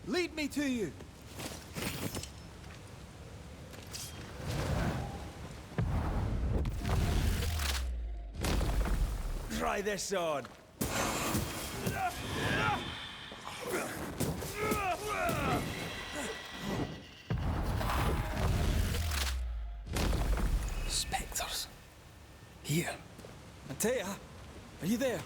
Lead me to you. Try this on. Spectres. Here. Antea, are you there?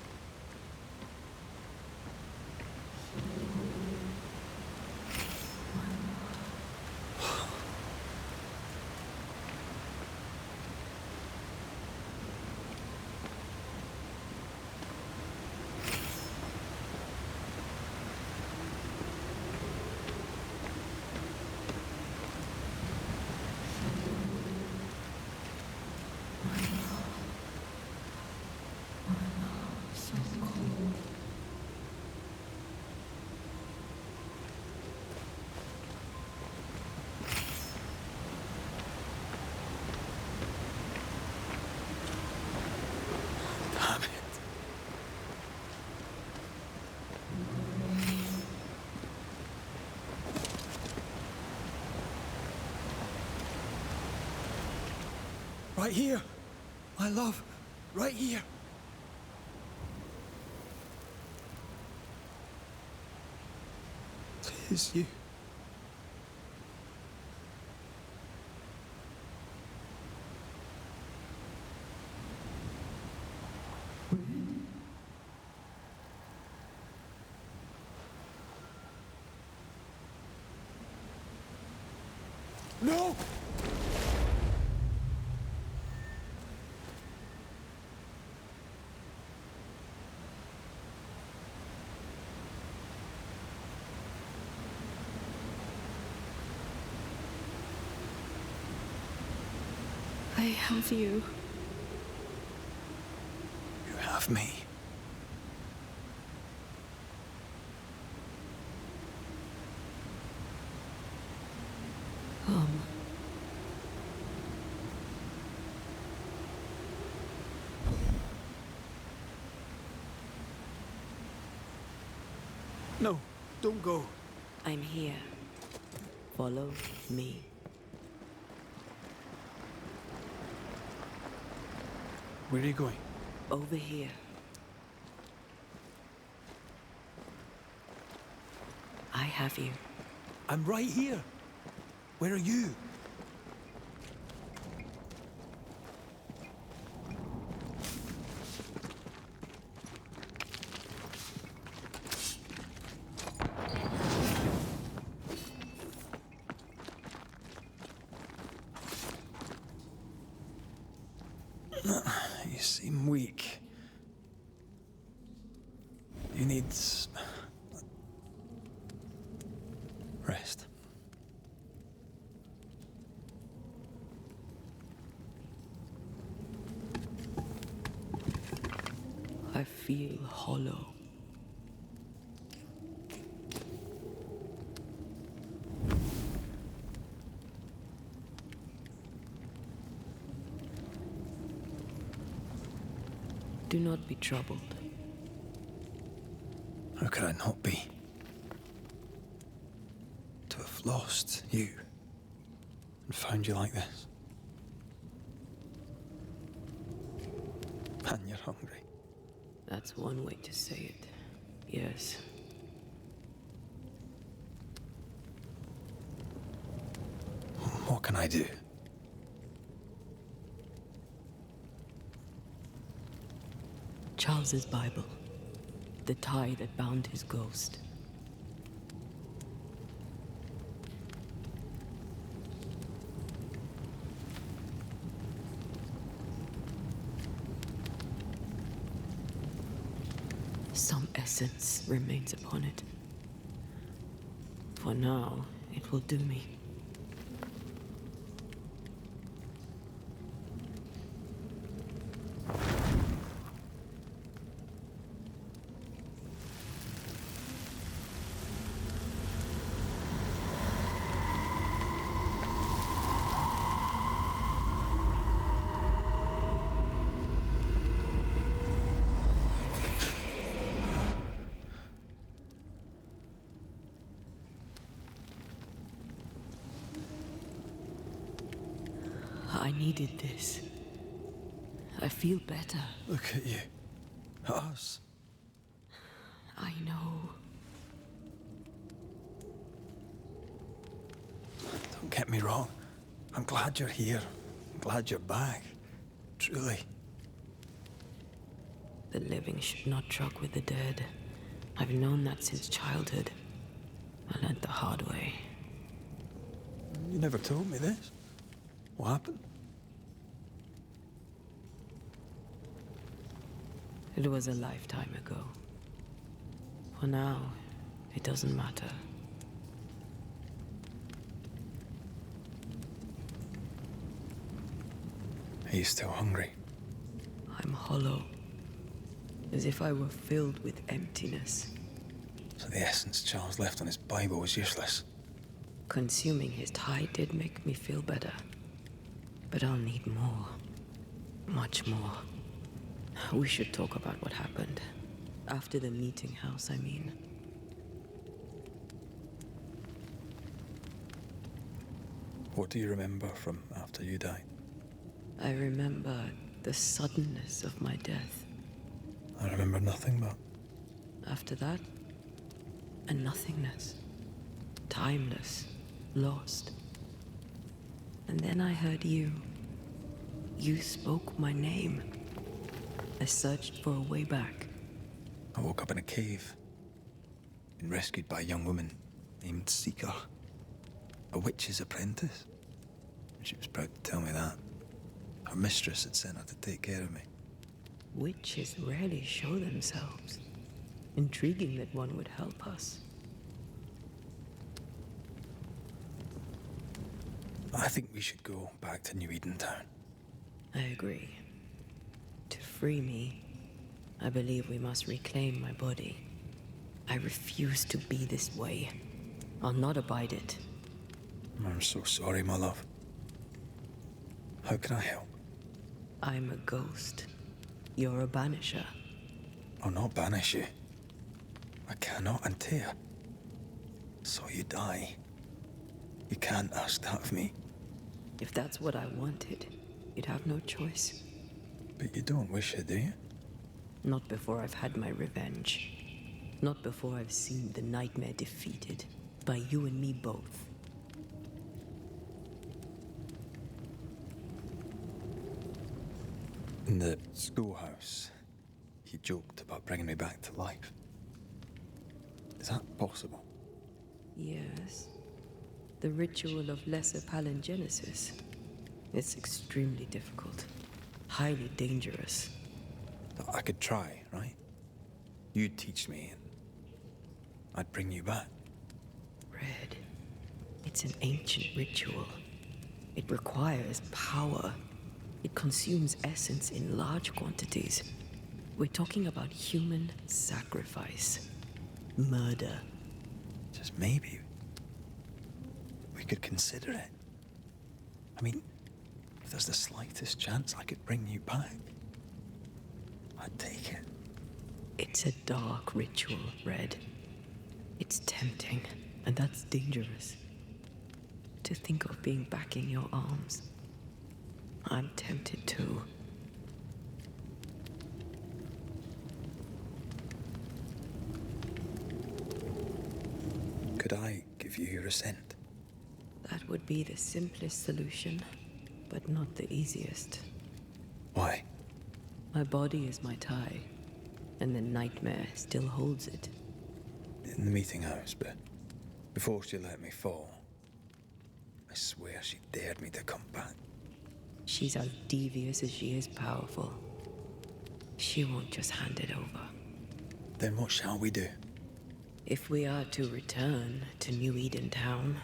Damn it. Right here. My love. Right here. Tis you. No!
I have you.
You have me. No, don't go.
I'm here. Follow me.
Where are you going?
Over here. I have you.
I'm right here. Where are you? You seem weak. You need rest.
I feel hollow. Do not be troubled.
How could I not be? To have lost you and found you like this. And you're hungry.
That's one way to say it. Yes.
can I do?
Charles's Bible. The tie that bound his ghost. Some essence remains upon it. For now, it will do me. I needed this. I feel better.
Look at you. At us.
I know.
Don't get me wrong. I'm glad you're here. I'm glad you're back. Truly.
The living should not truck with the dead. I've known that since childhood. I learned the hard way.
You never told me this. What happened?
It was a lifetime ago. For now, it doesn't matter.
Are you still hungry?
I'm hollow, as if I were filled with emptiness.
So the essence Charles left on his Bible was useless.
Consuming his tie did make me feel better. But I'll need more. Much more. We should talk about what happened. After the meeting house, I mean.
What do you remember from after you died?
I remember the suddenness of my death.
I remember nothing but...
After that, a nothingness. Timeless. Lost. And then I heard you. You spoke my name. I searched for a way back.
I woke up in a cave. Been rescued by a young woman named Seeker. A witch's apprentice. She was proud to tell me that. Her mistress had sent her to take care of me.
Witches rarely show themselves. Intriguing that one would help us.
I think we should go back to New Eden Town.
I agree. To free me, I believe we must reclaim my body. I refuse to be this way. I'll not abide it.
I'm so sorry, my love. How can I help?
I'm a ghost. You're a banisher.
I'll not banish you. I cannot untear. So you die. You can't ask that of me.
If that's what I wanted, you'd have no choice.
But you don't wish it, do you?
Not before I've had my revenge. Not before I've seen the nightmare defeated. By you and me both.
In the schoolhouse, he joked about bringing me back to life. Is that possible?
Yes. The ritual of lesser palingenesis. It's extremely difficult. Highly dangerous.
I could try, right? You'd teach me and I'd bring you back.
Red. It's an ancient ritual. It requires power. It consumes essence in large quantities. We're talking about human sacrifice. Murder.
Just maybe we could consider it. I mean, if there's the slightest chance I could bring you back, I'd take it.
It's a dark ritual, Red. It's tempting, and that's dangerous. To think of being back in your arms. I'm tempted too.
Could I give you your assent?
That would be the simplest solution, but not the easiest.
Why?
My body is my tie, and the nightmare still holds it.
In the meeting house, but before she let me fall, I swear she dared me to come back.
She's as devious as she is powerful. She won't just hand it over.
Then what shall we do?
If we are to return to New Eden Town,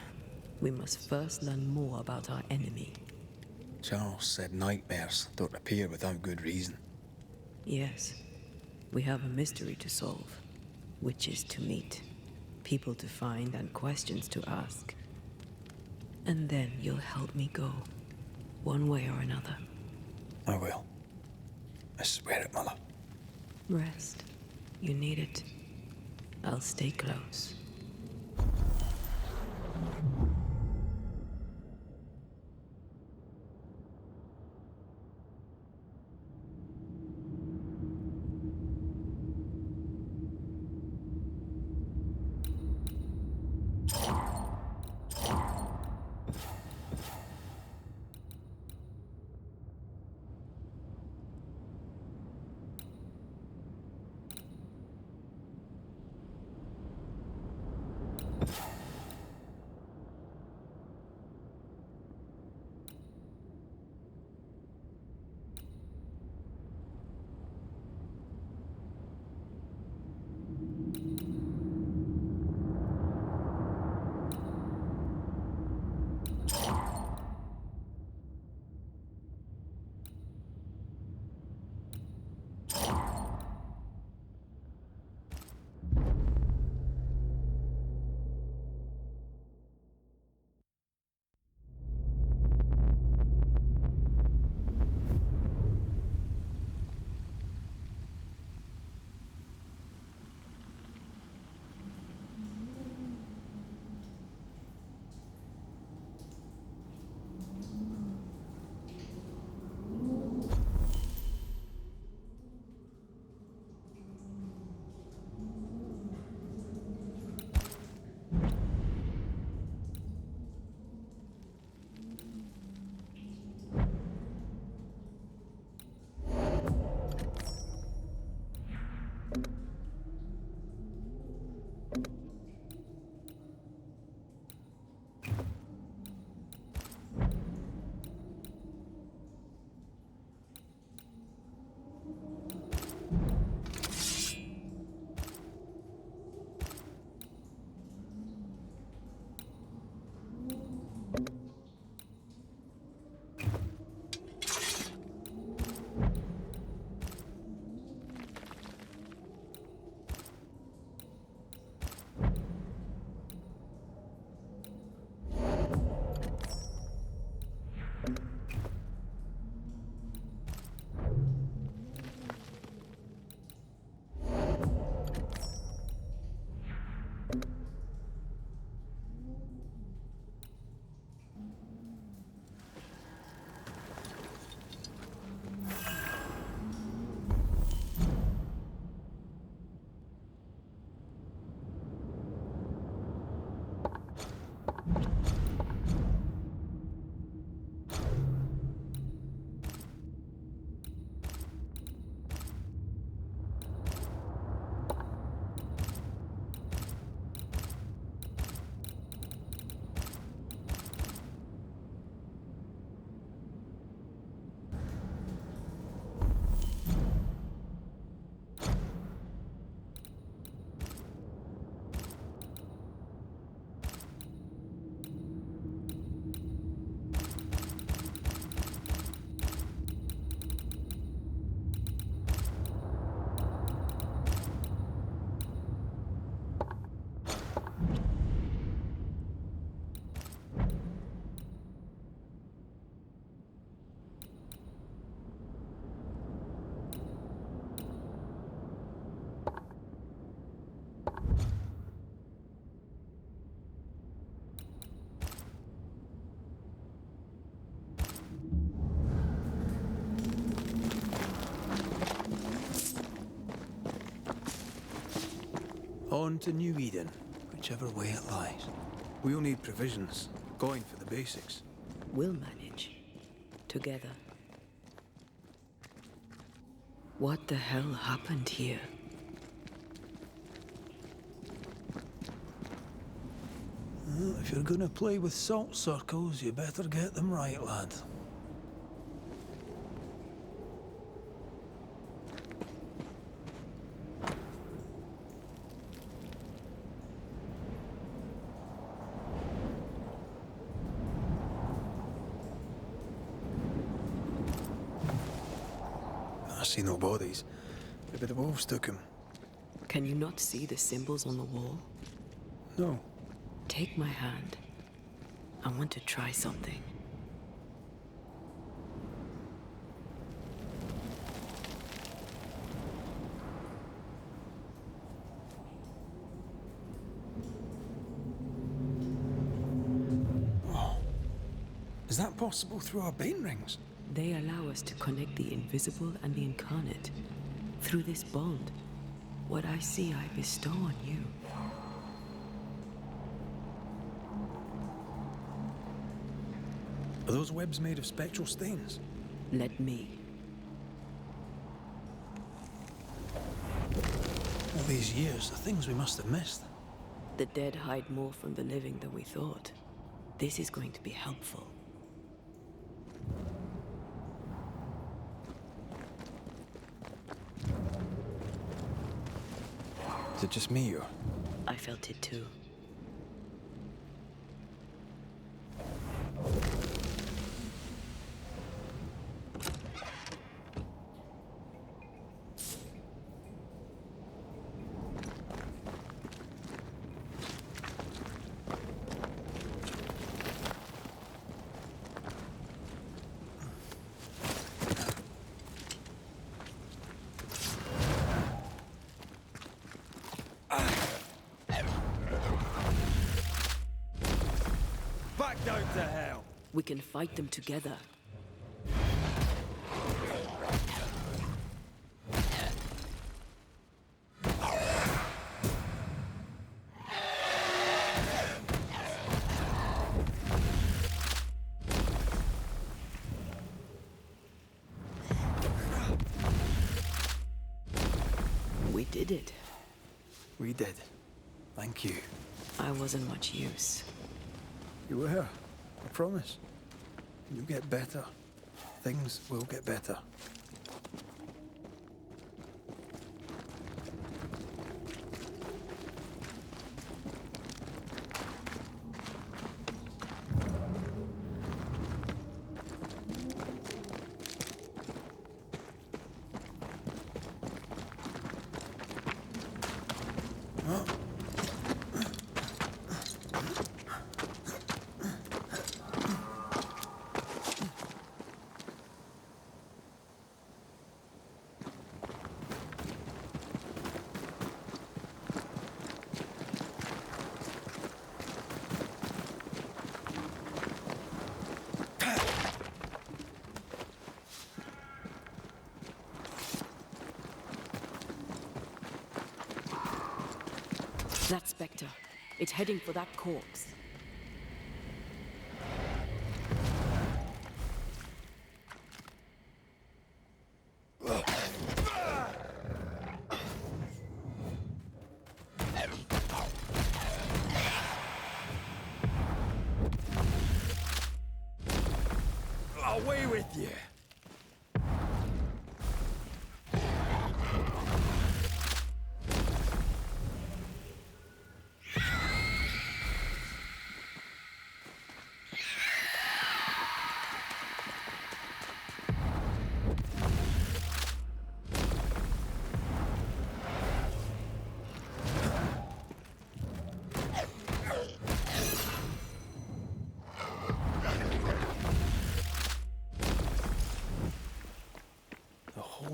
we must first learn more about our enemy.
Charles said nightmares don't appear without good reason.
Yes, we have a mystery to solve, witches to meet, people to find, and questions to ask. And then you'll help me go, one way or another.
I will. I swear it, Mother.
Rest. You need it. I'll stay close.
On to New Eden, whichever way it lies. We'll need provisions. Going for the basics.
We'll manage. Together. What the hell happened here?
Well, if you're gonna play with salt circles, you better get them right, lad. I see no bodies. Maybe the wolves took him.
Can you not see the symbols on the wall?
No.
Take my hand. I want to try something.
Oh. Is that possible through our bane rings?
They allow us to connect the invisible and the incarnate. Through this bond, what I see I bestow on you.
Are those webs made of spectral stains?
Let me.
All these years, the things we must have missed.
The dead hide more from the living than we thought. This is going to be helpful.
Is it just me, or?
I felt it too.
Back down to hell!
We can fight them together. We did it.
We did. Thank you.
I wasn't much use.
You were. I promise. You'll get better. Things will get better.
That Spectre. It's heading for that corpse.
Away with you!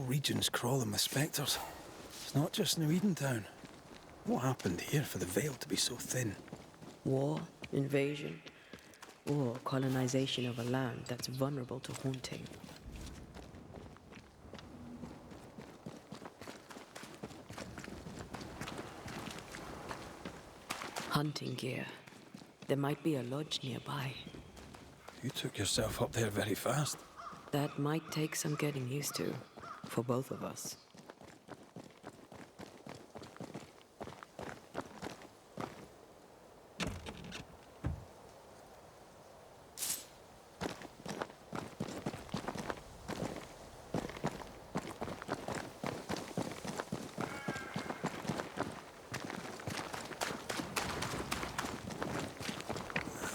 Region's crawling with spectres. It's not just New Edentown. What happened here for the veil to be so thin?
War, invasion, or colonization of a land that's vulnerable to haunting. Hunting gear. There might be a lodge nearby.
You took yourself up there very fast.
That might take some getting used to, for both of us.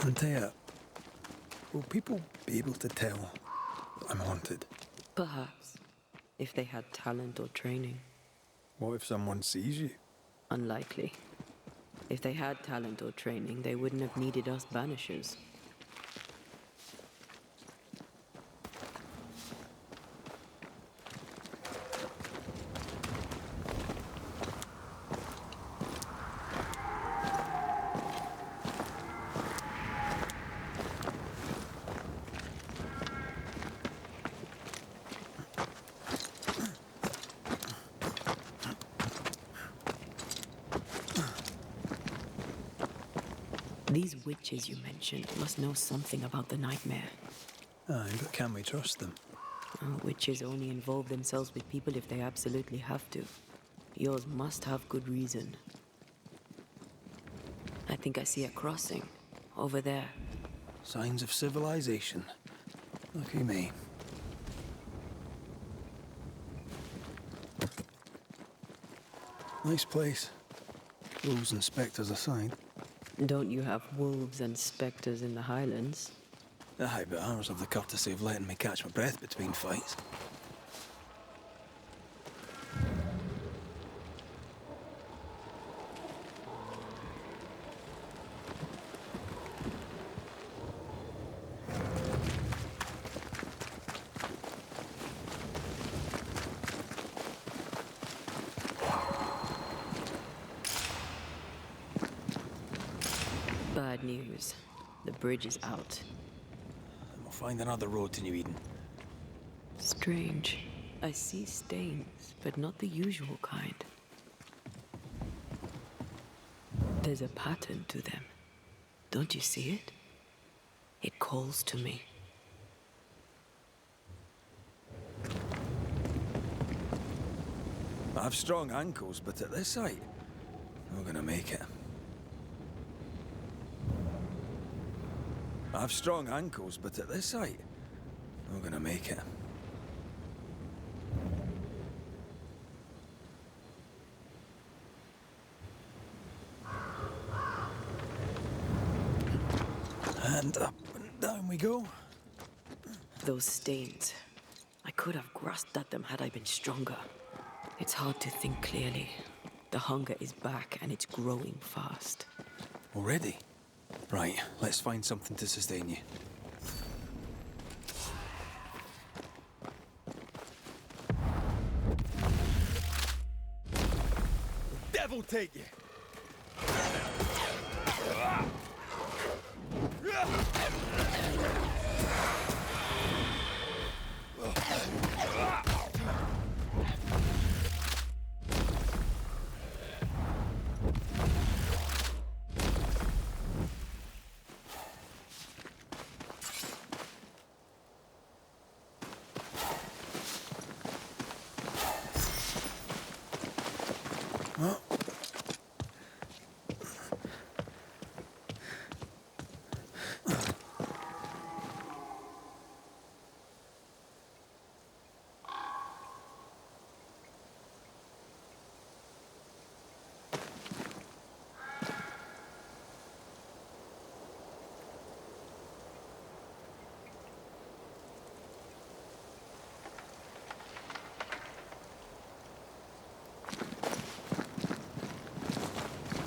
Antea, will people be able to tell I'm haunted?
Perhaps, if they had talent or training.
What if someone sees you?
Unlikely. If they had talent or training, they wouldn't have needed us Banishers. These witches you mentioned must know something about the nightmare.
Aye, but can we trust them?
Witches only involve themselves with people if they absolutely have to. Yours must have good reason. I think I see a crossing. Over there.
Signs of civilization. Lucky me. Nice place. Wolves and spectres aside.
Don't you have wolves and spectres in the Highlands?
Aye, but ours have the courtesy of letting me catch my breath between fights.
Bad news. The bridge is out.
And we'll find another road to New Eden.
Strange. I see stains, but not the usual kind. There's a pattern to them. Don't you see it? It calls to me.
I have strong ankles, but at this height, I'm gonna make it. I have strong ankles, but at this height, I'm gonna make it. And up and down we go.
Those stains. I could have grasped at them had I been stronger. It's hard to think clearly. The hunger is back and it's growing fast.
Already? Right, let's find something to sustain you. Devil take you!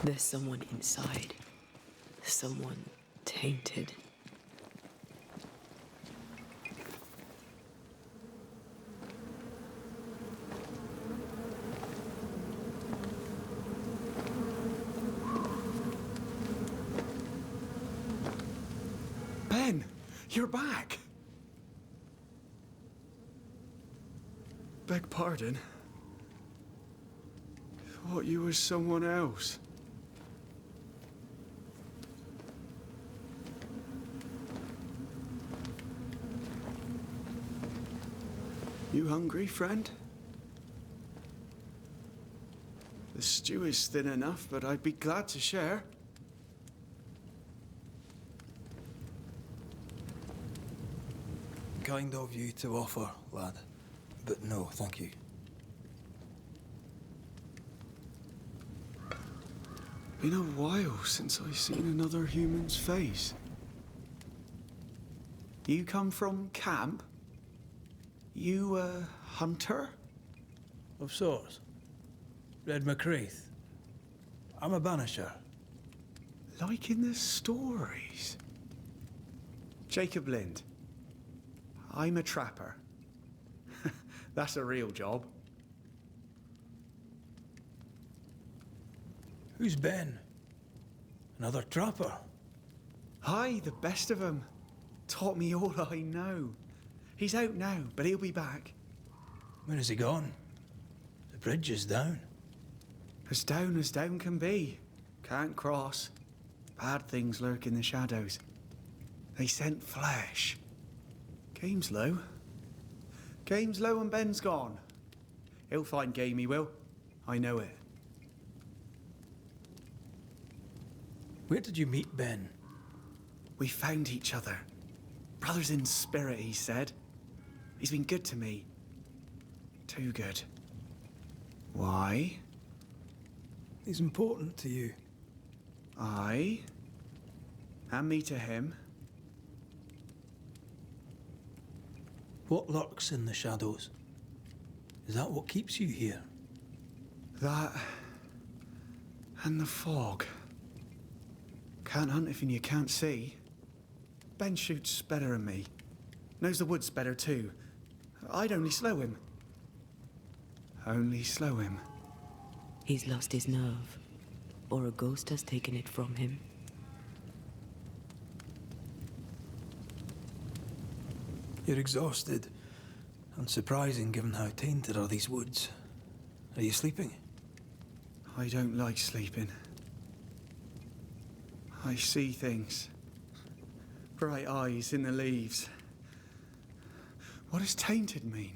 There's someone inside. Someone tainted.
Ben, you're back.
Beg pardon? Thought you was someone else.
You hungry, friend? The stew is thin enough, but I'd be glad to share.
Kind of you to offer, lad. But no, thank you.
Been a while since I've seen another human's face. You come from camp? You a hunter?
Of sorts. Red McCraith. I'm a banisher.
Like in the stories. Jacob Lind. I'm a trapper. That's a real job.
Who's Ben? Another trapper?
Aye, the best of 'em. Taught me all I know. He's out now, but he'll be back.
Where has he gone? The bridge is down.
As down can be. Can't cross. Bad things lurk in the shadows. They scent flesh. Game's low. Game's low and Ben's gone. He'll find game, he will. I know it.
Where did you meet Ben?
We found each other. Brothers in spirit, he said. He's been good to me. Too good. Why?
He's important to you.
Aye. And me to him.
What lurks in the shadows? Is that what keeps you here?
That... and the fog. Can't hunt if you can't see. Ben shoots better than me. Knows the woods better too. I'd only slow him. Only slow him.
He's lost his nerve, or a ghost has taken it from him.
You're exhausted. Unsurprising given how tainted are these woods. Are you sleeping?
I don't like sleeping. I see things. Bright eyes in the leaves. What does tainted mean?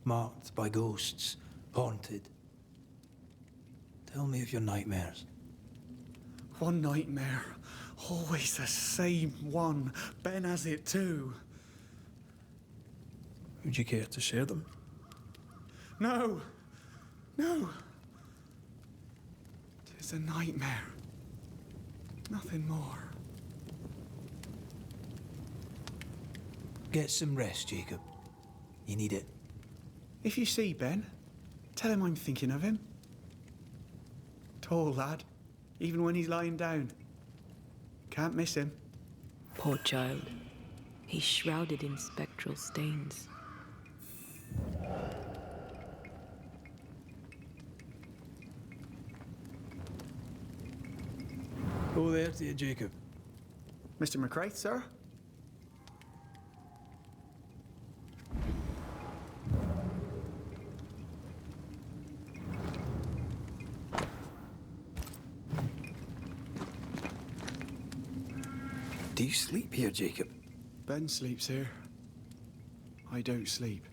Marked by ghosts. Haunted. Tell me of your nightmares.
One nightmare. Always the same one. Ben has it too.
Would you care to share them?
No. No. Tis a nightmare. Nothing more.
Get some rest, Jacob. You need it.
If you see Ben, tell him I'm thinking of him. Tall lad, even when he's lying down. Can't miss him.
Poor child. He's shrouded in spectral stains.
Oh, there to you, Jacob.
Mr. McCraith, sir?
Do you sleep here, Jacob?
Ben sleeps here. I don't sleep.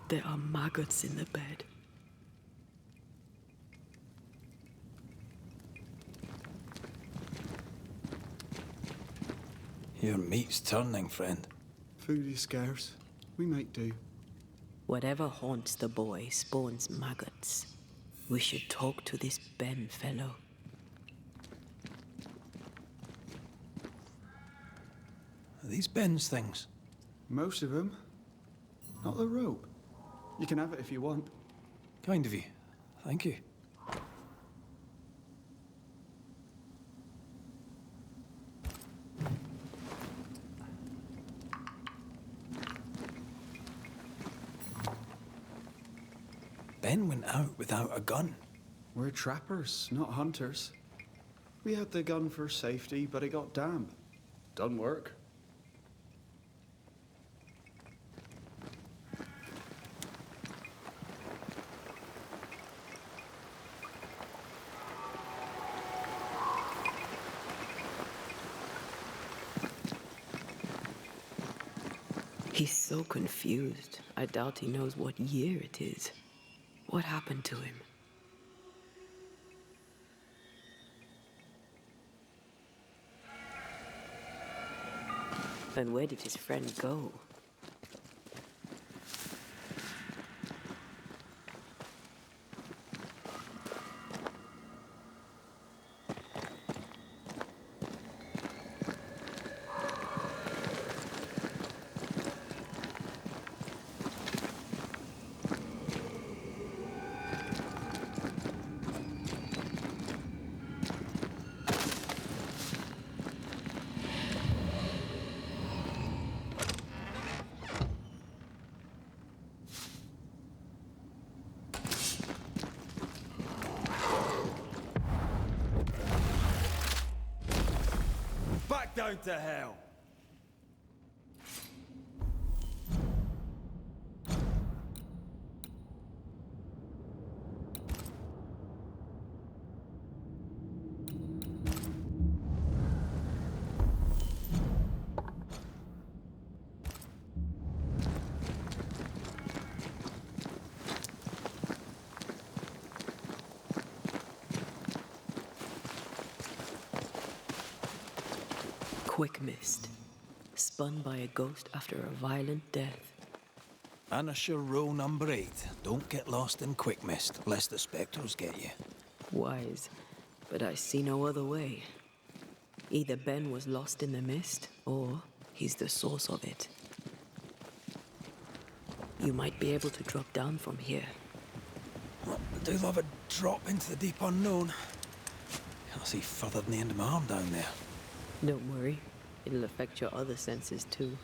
There are maggots in the bed.
Your meat's turning, friend.
Food is scarce. We make do.
Whatever haunts the boy spawns maggots. We should talk to this Ben fellow.
Are these Ben's things?
Most of them. Not the rope. You can have it if you want.
Kind of you. Thank you. Ben went out without a gun.
We're trappers, not hunters. We had the gun for safety, but it got damp. Done work.
He's so confused. I doubt he knows what year it is. What happened to him? And where did his friend go?
Back down to hell!
Quick mist. Spun by a ghost after a violent death.
Banisher rule number 8. Don't get lost in quick mist, lest the spectres get you.
Wise, but I see no other way. Either Ben was lost in the mist, or he's the source of it. You might be able to drop down from here.
Well, I do love a drop into the deep unknown. Can't see further than the end of my arm down there.
Don't worry, it'll affect your other senses too.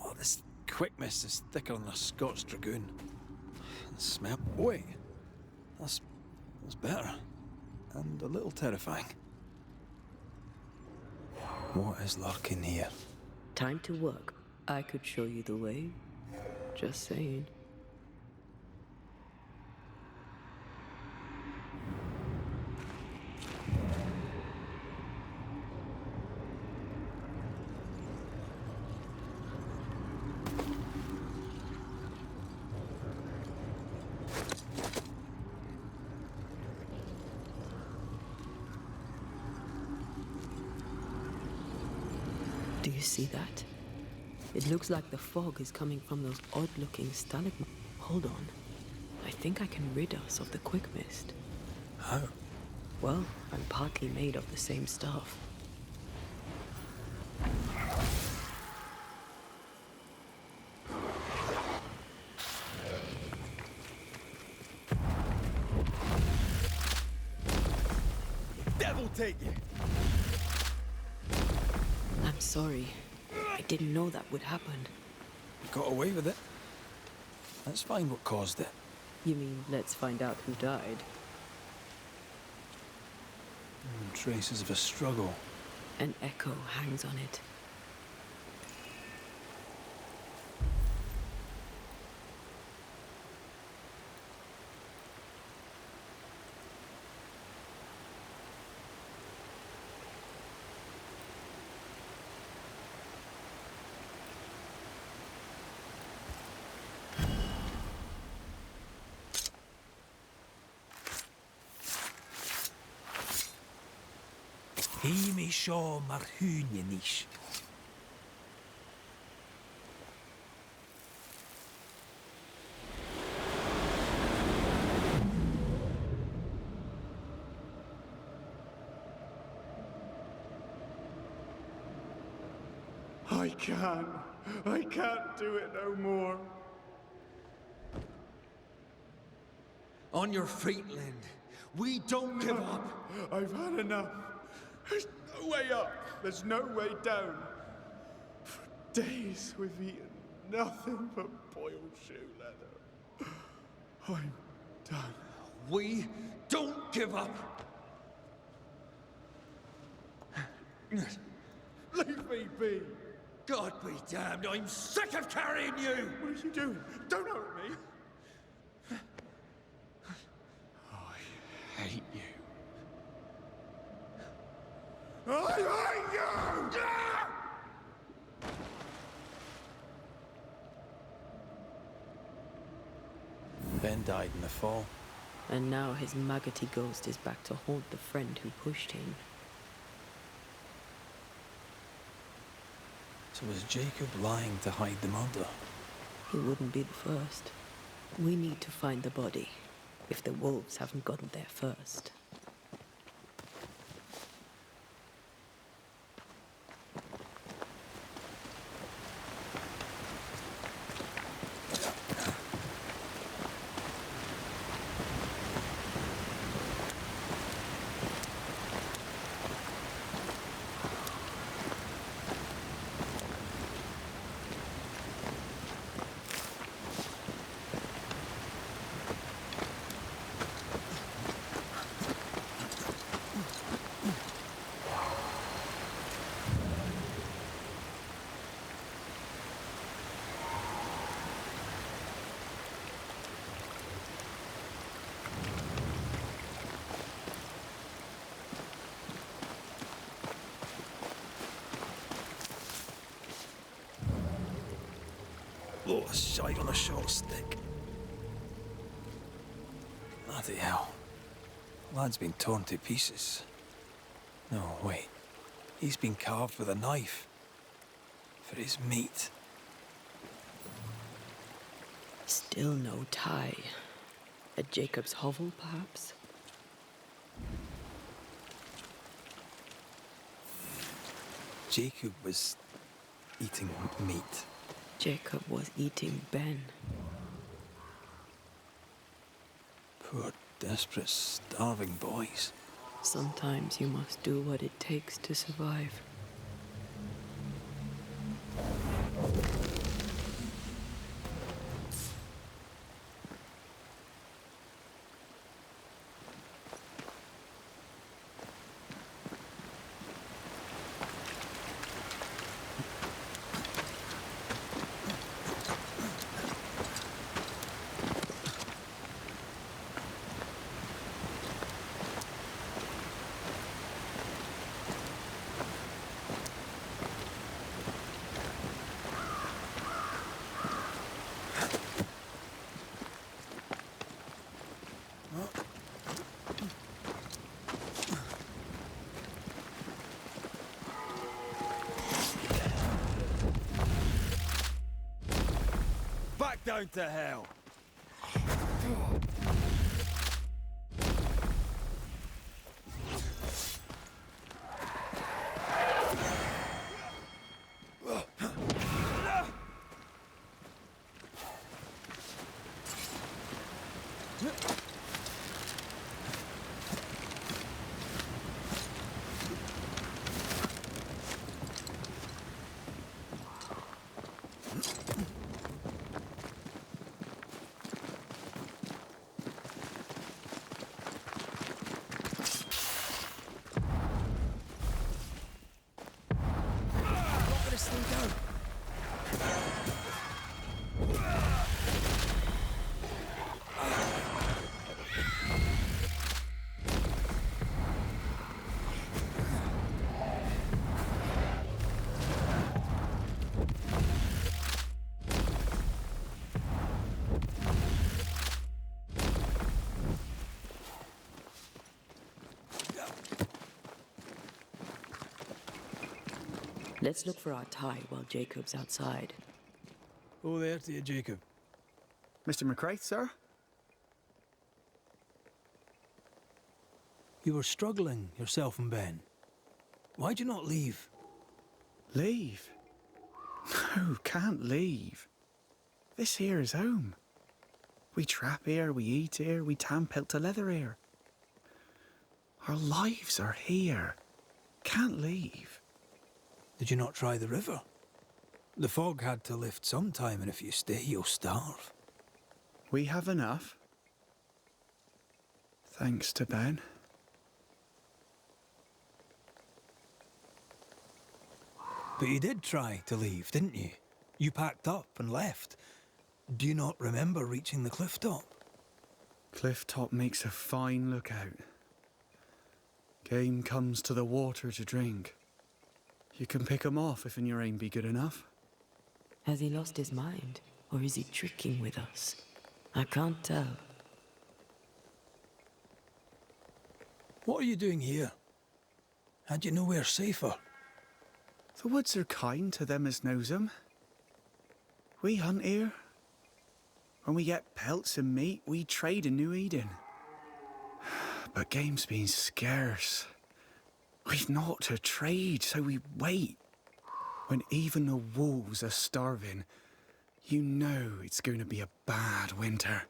Oh, this quick mist is thicker than a Scots dragoon. The smell. Wait, that's better, and a little terrifying. What is lurking here?
Time to work. I could show you the way. Just saying. Do you see that? It looks like the fog is coming from those odd-looking stalagmites. Hold on. I think I can rid us of the quick mist.
How?
Well, I'm partly made of the same stuff.
Devil take you!
I'm sorry. I didn't know that would happen.
Got away with it. Let's find what caused it.
You mean, let's find out who died?
Traces of a struggle.
An echo hangs on it.
He me shaw mar húnjenish.
I can't do it no more.
On your feet, Lind. We don't give up.
I've had enough. There's no way up. There's no way down. For days we've eaten nothing but boiled shoe leather. I'm done.
We don't give up.
Leave me be.
God be damned, I'm sick of carrying you!
What are you doing? Don't hurt me. I hate you.
I hate you!
Ben died in the fall.
And now his maggoty ghost is back to haunt the friend who pushed him.
So was Jacob lying to hide the murder?
He wouldn't be the first. We need to find the body, if the wolves haven't gotten there first.
Oh, a shite on a short stick. Bloody hell. Lad's been torn to pieces. No, wait. He's been carved with a knife. For his meat.
Still no tie. At Jacob's hovel, perhaps?
Jacob was eating meat.
Jacob was eating Ben.
Poor, desperate, starving boys.
Sometimes you must do what it takes to survive.
Back down to hell!
Let's look for our tie while Jacob's outside.
Oh, there to you, Jacob.
Mr. McCraith, sir?
You were struggling, yourself and Ben. Why'd you not leave?
Leave? No, can't leave. This here is home. We trap here, we eat here, we tan pelt to leather here. Our lives are here. Can't leave.
Did you not try the river? The fog had to lift sometime, and if you stay, you'll starve.
We have enough. Thanks to Ben.
But you did try to leave, didn't you? You packed up and left. Do you not remember reaching the cliff top?
Cliff top makes a fine lookout. Game comes to the water to drink. You can pick 'em off if your aim be good enough.
Has he lost his mind? Or is he tricking with us? I can't tell.
What are you doing here? Had you nowhere safer?
The woods are kind to them as knows 'em. We hunt here. When we get pelts and meat, we trade in New Eden. But game's been scarce. We've naught to trade, so we wait. When even the wolves are starving, you know it's going to be a bad winter.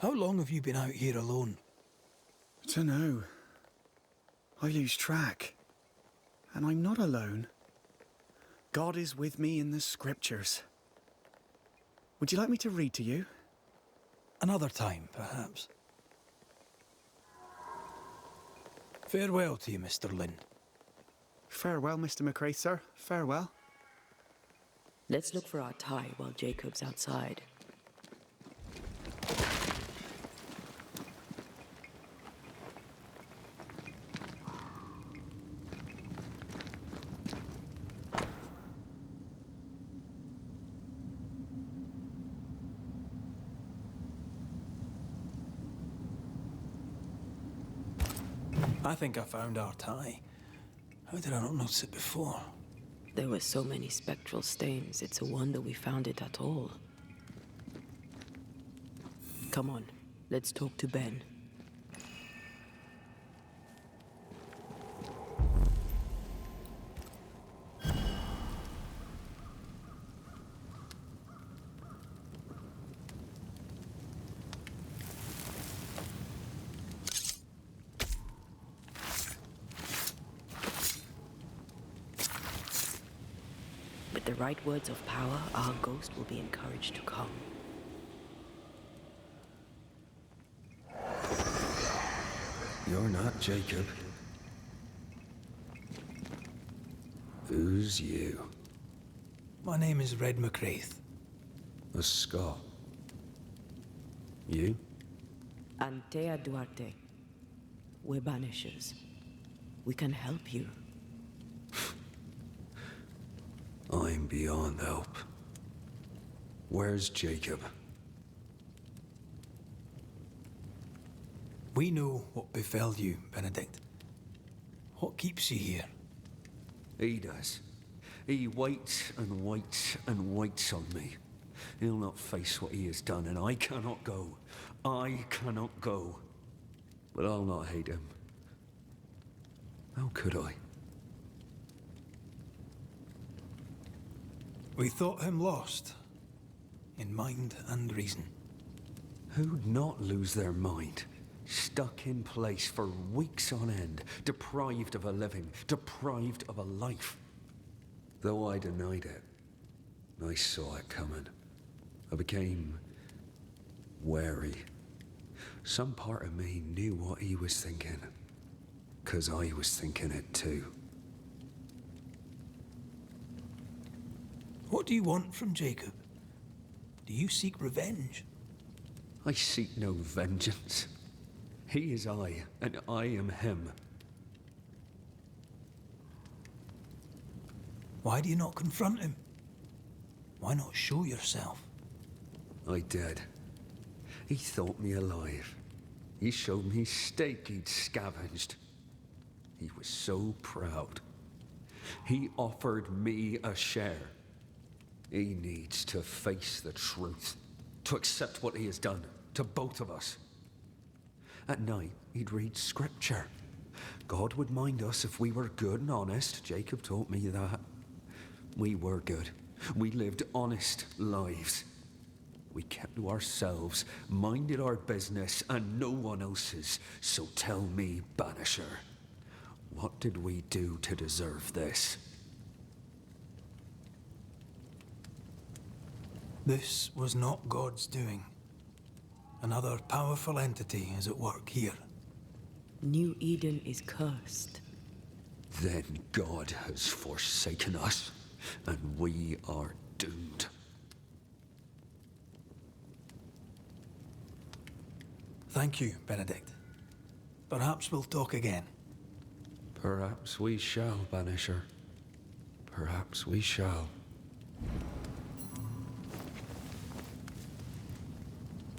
How long have you been out here alone?
I dunno. I lose track. And I'm not alone. God is with me in the scriptures. Would you like me to read to you?
Another time, perhaps. Farewell to you, Mr. Lynn.
Farewell, Mr. McCrae, sir. Farewell.
Let's look for our tie while Jacob's outside.
I think I found our tie. How did I not notice it before?
There were so many spectral stains, it's a wonder we found it at all. Come on, let's talk to Ben. With the right words of power, our ghost will be encouraged to come.
You're not Jacob. Who's you?
My name is Red McCraith.
A Scot. You?
Antea Duarte. We're Banishers. We can help you.
I'm beyond help. Where's Jacob?
We know what befell you, Benedict. What keeps you here?
He does. He waits and waits and waits on me. He'll not face what he has done, and I cannot go. I cannot go. But I'll not hate him. How could I?
We thought him lost, in mind and reason.
Who'd not lose their mind? Stuck in place for weeks on end, deprived of a living, deprived of a life. Though I denied it, I saw it coming. I became wary. Some part of me knew what he was thinking, 'cause I was thinking it too.
What do you want from Jacob? Do you seek revenge?
I seek no vengeance. He is I, and I am him.
Why do you not confront him? Why not show yourself?
I did. He thought me alive. He showed me steak he'd scavenged. He was so proud. He offered me a share. He needs to face the truth, to accept what he has done to both of us. At night, he'd read scripture. God would mind us if we were good and honest. Jacob taught me that. We were good. We lived honest lives. We kept to ourselves, minded our business and no one else's. So tell me, Banisher, what did we do to deserve this?
This was not God's doing. Another powerful entity is at work here.
New Eden is cursed.
Then God has forsaken us, and we are doomed.
Thank you, Benedict. Perhaps we'll talk again.
Perhaps we shall, Banisher. Perhaps we shall.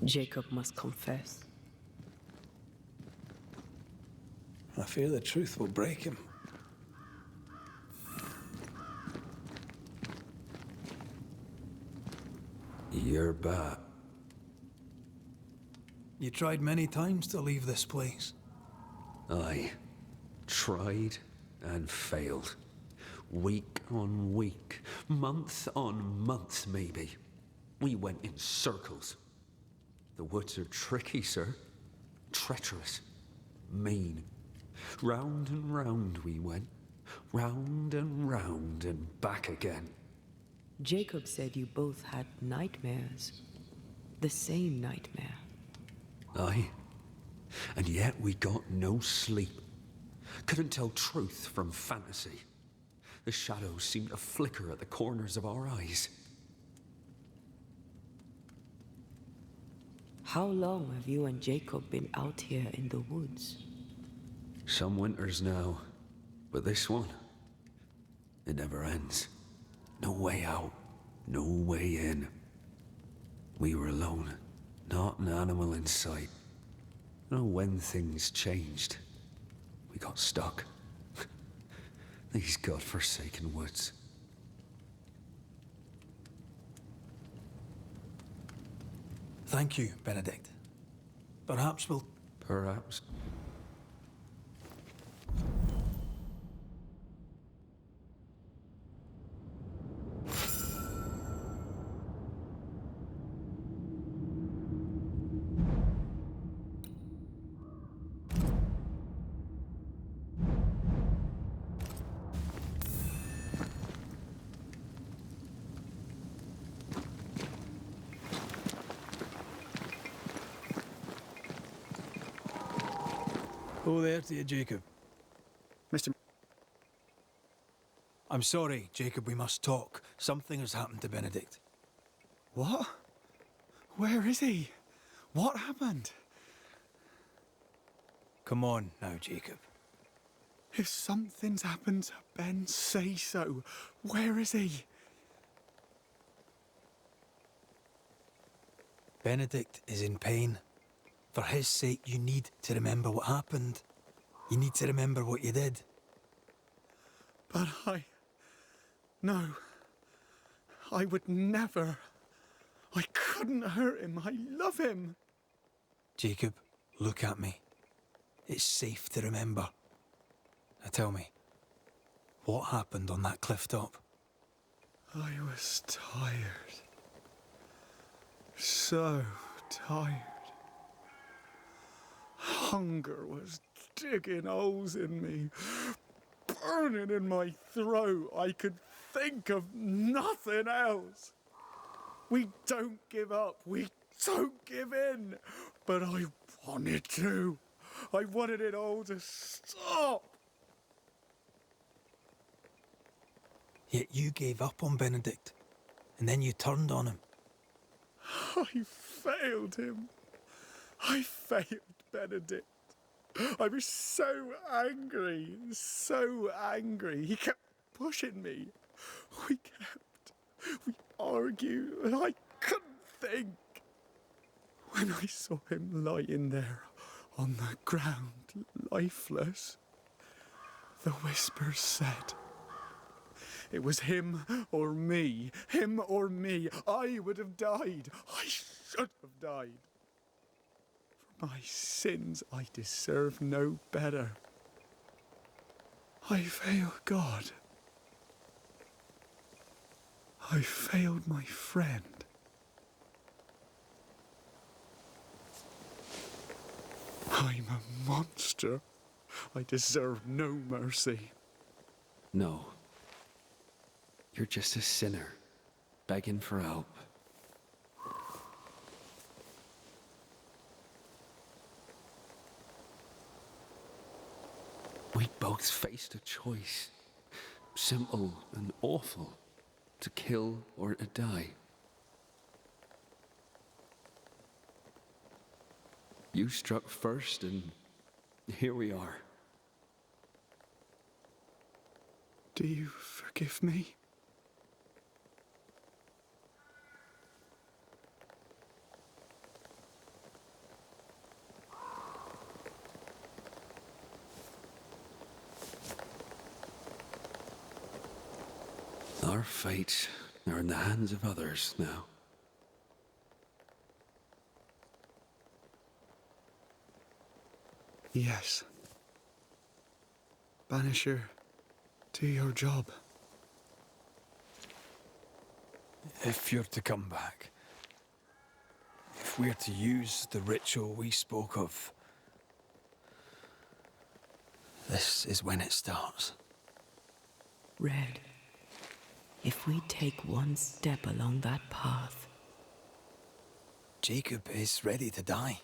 Jacob must confess.
I fear the truth will break him.
You're back.
You tried many times to leave this place.
Aye. Tried and failed. Week on week, month on month, maybe. We went in circles. The woods are tricky, sir. Treacherous. Mean. Round and round we went. Round and back again.
Jacob said you both had nightmares. The same nightmare.
Aye. And yet we got no sleep. Couldn't tell truth from fantasy. The shadows seemed to flicker at the corners of our eyes.
How long have you and Jacob been out here in the woods?
Some winters now, but this one, it never ends. No way out, no way in. We were alone, not an animal in sight. Oh, when things changed, we got stuck. These godforsaken woods.
Thank you, Benedict. Perhaps we'll...
Perhaps.
Oh, there to you, Jacob.
Mr.
I'm sorry, Jacob, we must talk. Something has happened to Benedict.
What? Where is he? What happened?
Come on now, Jacob.
If something's happened to Ben, say so. Where is he?
Benedict is in pain. For his sake, you need to remember what happened. You need to remember what you did.
But No. I would never. I couldn't hurt him. I love him.
Jacob, look at me. It's safe to remember. Now tell me, what happened on that cliff top?
I was tired. So tired. Hunger was digging holes in me, burning in my throat. I could think of nothing else. We don't give up. We don't give in. But I wanted to. I wanted it all to stop.
Yet you gave up on Benedict, and then you turned on him.
I failed him. I failed Benedict. I was so angry, so angry. He kept pushing me. We argued, and I couldn't think. When I saw him lying there on the ground, lifeless, the whispers said, it was him or me. Him or me. I would have died. I should have died. For my sins, I deserve no better. I failed God. I failed my friend. I'm a monster. I deserve no mercy.
No. You're just a sinner, begging for help. We both faced a choice, simple and awful, to kill or to die. You struck first, and here we are.
Do you forgive me?
Our fates are in the hands of others now.
Yes. Banisher, do your job.
If you're to come back, if we're to use the ritual we spoke of, this is when it starts.
Red, if we take one step along that path...
Jacob is ready to die.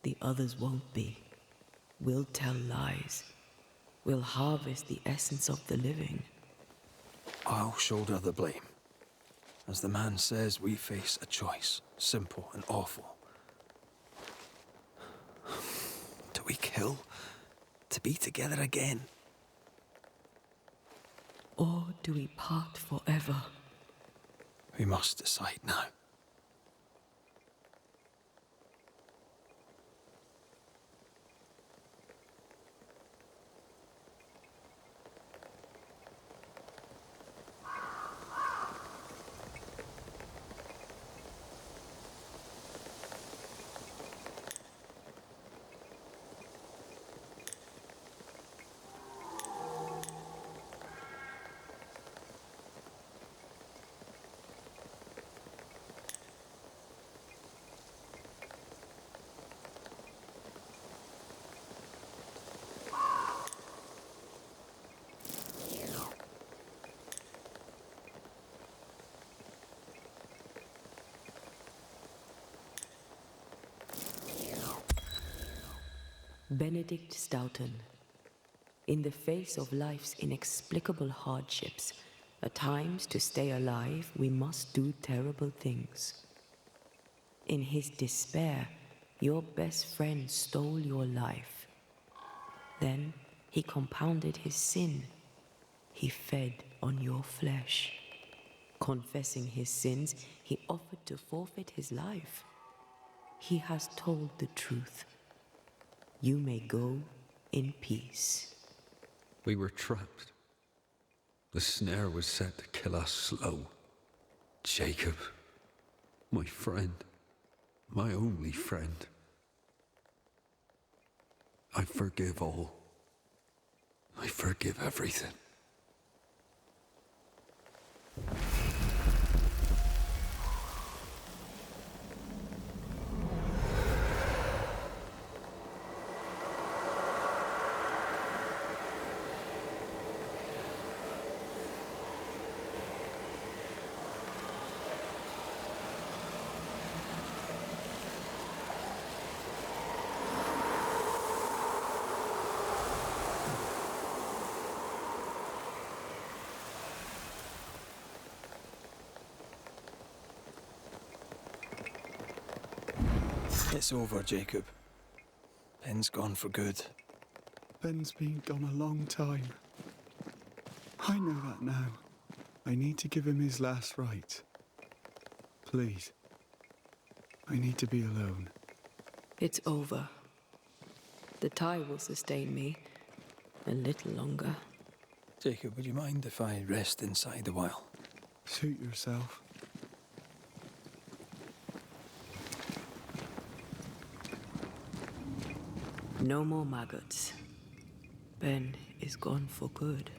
The others won't be. We'll tell lies. We'll harvest the essence of the living.
I'll shoulder the blame. As the man says, we face a choice, simple and awful. Do we kill to be together again?
Or do we part forever?
We must decide now.
Benedict Stoughton. In the face of life's inexplicable hardships, at times to stay alive, we must do terrible things. In his despair, your best friend stole your life. Then he compounded his sin. He fed on your flesh. Confessing his sins, he offered to forfeit his life. He has told the truth. You may go in peace.
We were trapped. The snare was set to kill us slow. Jacob, my friend, my only friend. I forgive all. I forgive everything.
It's over, Jacob. Ben's gone for good.
Ben's been gone a long time. I know that now. I need to give him his last rites. Please. I need to be alone.
It's over. The tie will sustain me a little longer.
Jacob, would you mind if I rest inside a while?
Suit yourself.
No more maggots. Ben is gone for good.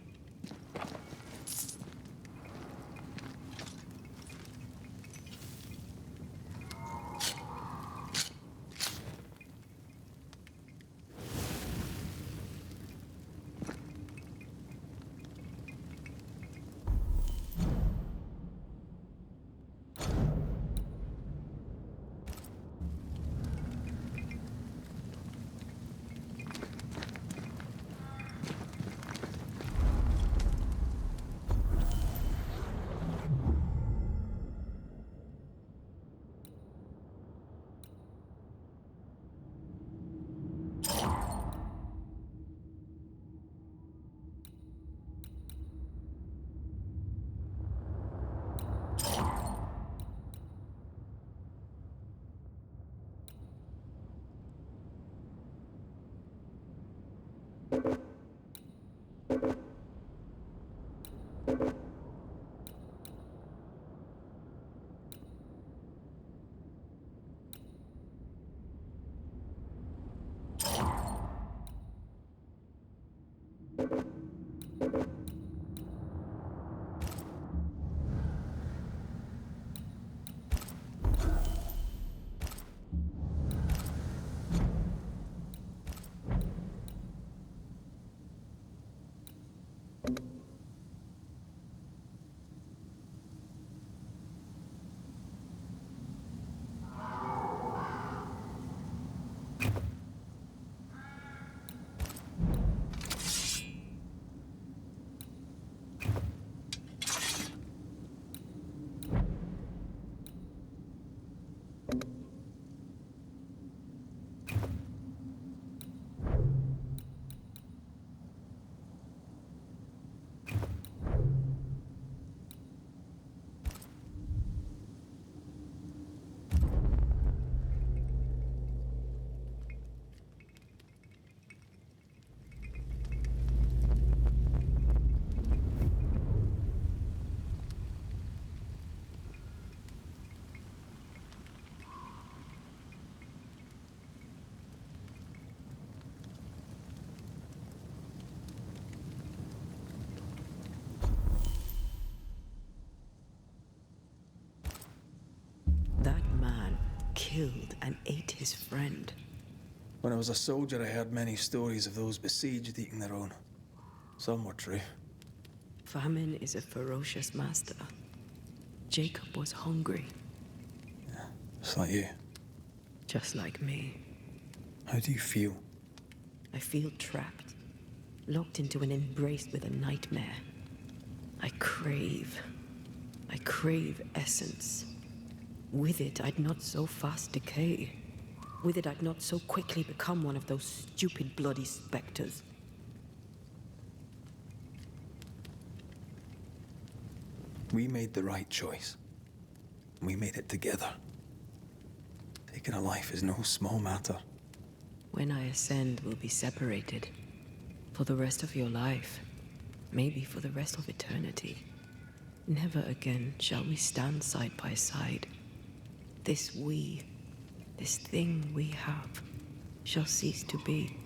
That man killed and ate his friend.
When I was a soldier, I heard many stories of those besieged eating their own. Some were true.
Famine is a ferocious master. Jacob was hungry.
Yeah, just like you.
Just like me.
How do you feel?
I feel trapped, locked into an embrace with a nightmare. I crave essence. With it, I'd not so fast decay. With it, I'd not so quickly become one of those stupid bloody specters.
We made the right choice. We made it together. Taking a life is no small matter.
When I ascend, we'll be separated. For the rest of your life. Maybe for the rest of eternity. Never again shall we stand side by side. This thing we have, shall cease to be.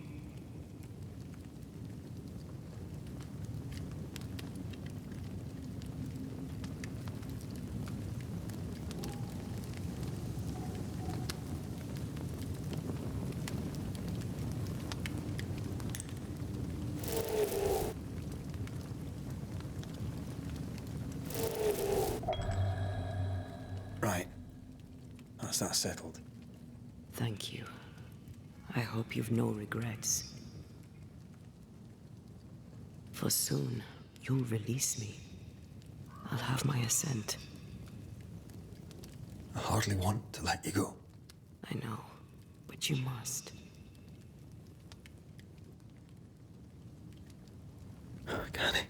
Right. That's that settled.
Thank you. I hope you've no regrets. For soon, you'll release me. I'll have my ascent.
I hardly want to let you go.
I know, but you must.
Can I?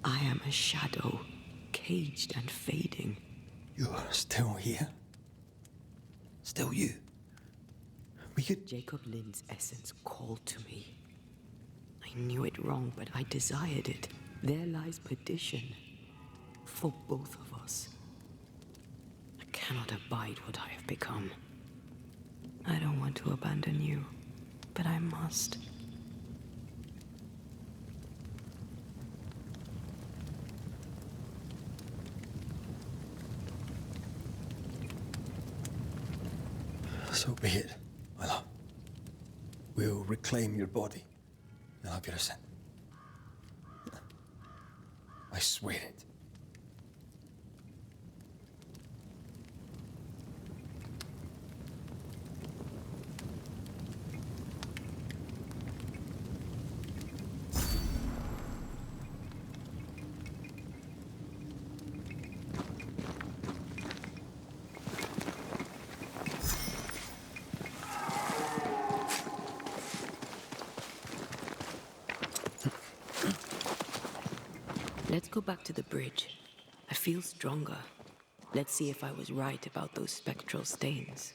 I am a shadow, caged and fading.
You're still here? Still you? We could...
Jacob Lynn's essence called to me. I knew it wrong, but I desired it. There lies perdition. For both of us. I cannot abide what I have become. I don't want to abandon you, but I must.
So be it, my love. We'll reclaim your body and have your ascent. I swear it.
Let's go back to the bridge. I feel stronger. Let's see if I was right about those spectral stains.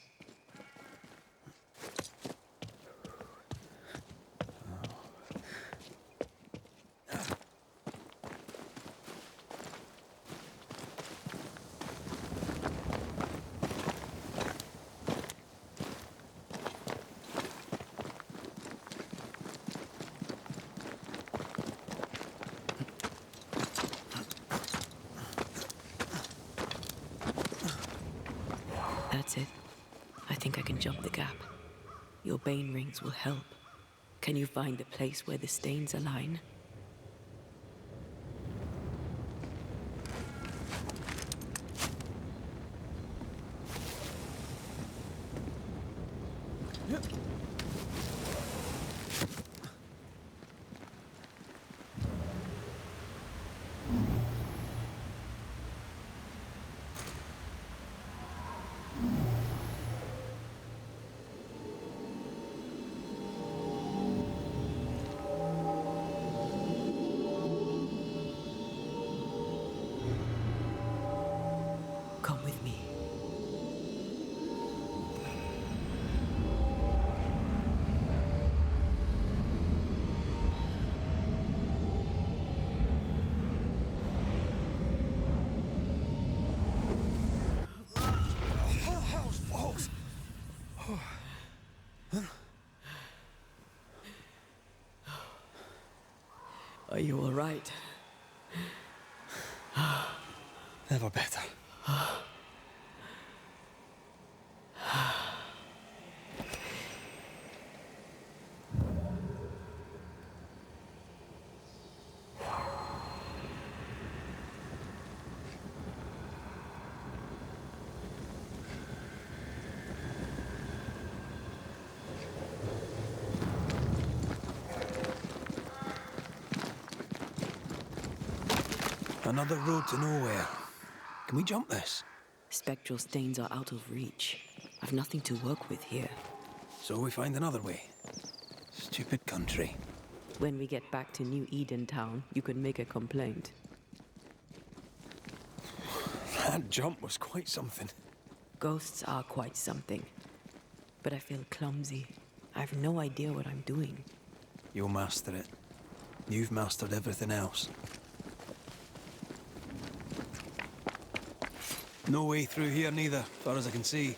think I can jump the gap. Your bane rings will help. Can you find the place where the stains align? Come with me. Are you all right?
Never better. Another road to nowhere. Can we jump this?
Spectral stains are out of reach. I've nothing to work with here.
So we find another way. Stupid country.
When we get back to New Eden Town, you can make a complaint.
That jump was quite something.
Ghosts are quite something. But I feel clumsy. I have no idea what I'm doing.
You'll master it. You've mastered everything else. No way through here neither, as far as I can see.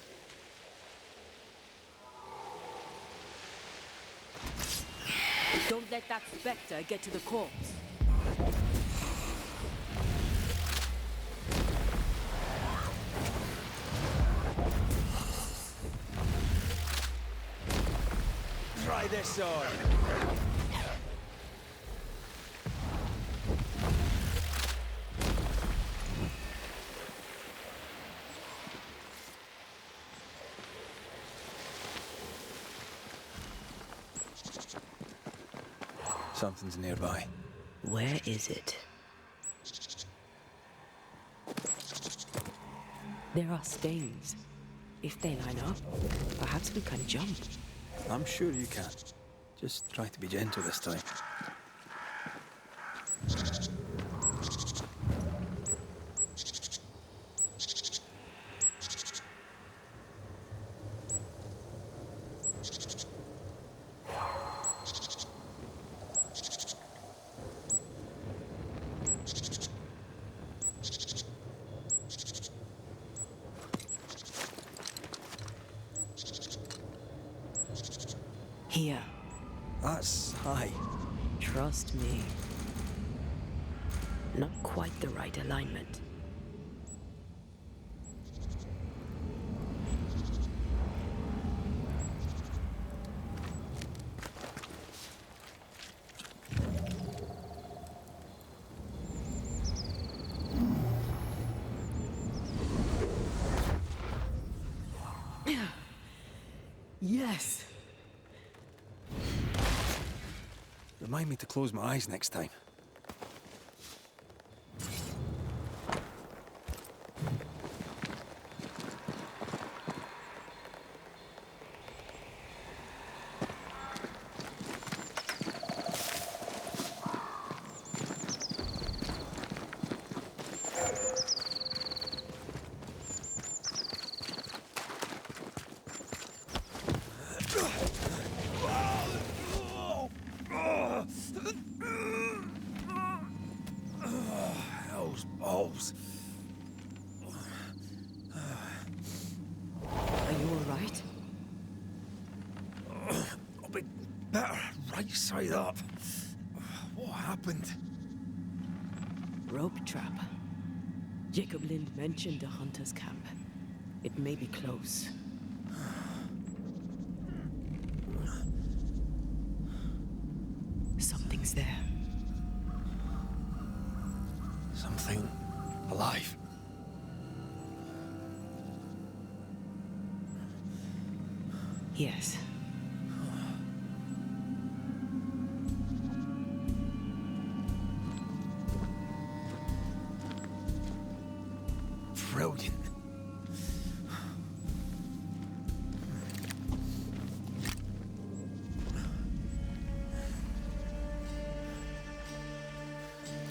Don't let that spectre get to the corpse.
Try this on. Something's nearby.
Where is it? There are stains. If they line up, perhaps we can jump.
I'm sure you can. Just try to be gentle this time.
Here.
That's high.
Trust me. Not quite the right alignment. Yes.
Remind me to close my eyes next time. Those balls.
Are you all right?
I'll be better right side up. What happened?
Rope trap. Jacob Lind mentioned a hunter's camp. It may be close.
Something alive.
Yes.
Brilliant.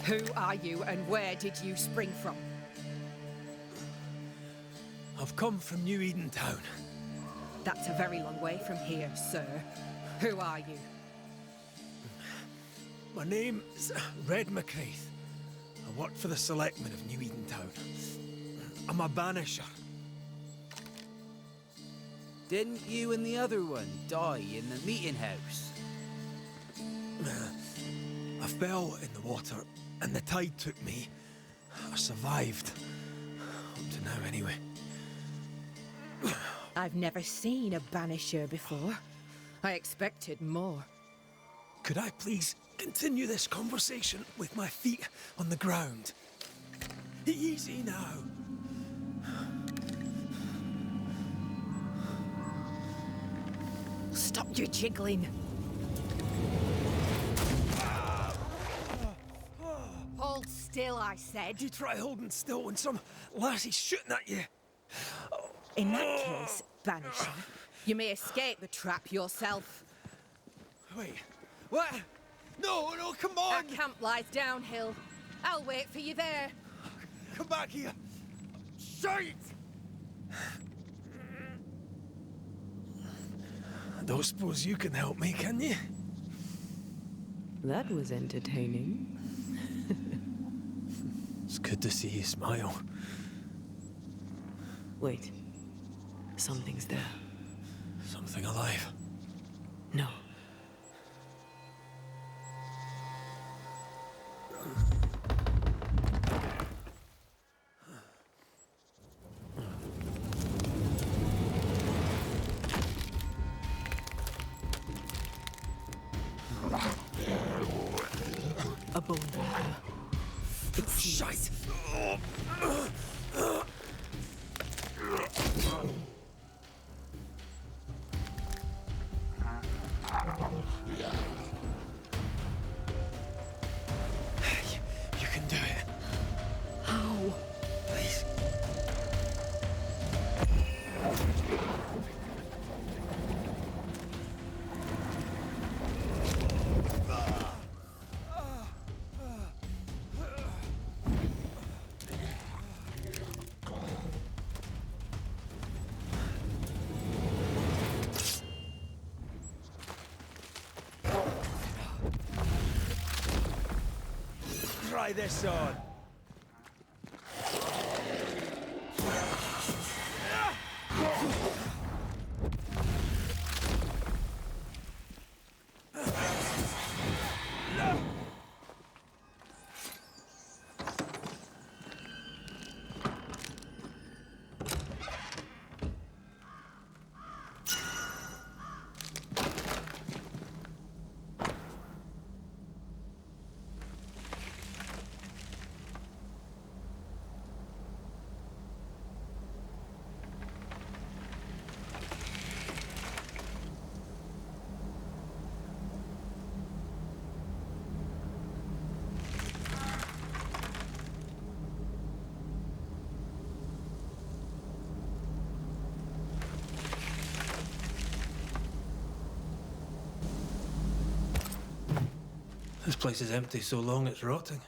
Who are you and where did you spring from?
I've come from New Eden Town.
That's a very long way from here, sir. Who are you?
My name's Red McCraith. I work for the selectmen of New Eden Town. I'm a Banisher.
Didn't you and the other one die in the meeting house?
I fell in the water and the tide took me. I survived. Up to now, anyway.
I've never seen a Banisher before. I expected more.
Could I please continue this conversation with my feet on the ground? Easy now.
Stop your jiggling. Hold still, I said.
You try holding still when some lassie's shooting at you.
In that case, Banisher, you may escape the trap yourself.
Wait, what? No, come on!
Our camp lies downhill. I'll wait for you there.
Come back here. Shite! I don't suppose you can help me, can you?
That was entertaining.
It's good to see you smile.
Wait. Something's there.
Something alive.
No. A bone breaker. It's
shite! You can do it.
How?
Please. Try this on. This place is empty so long it's rotting.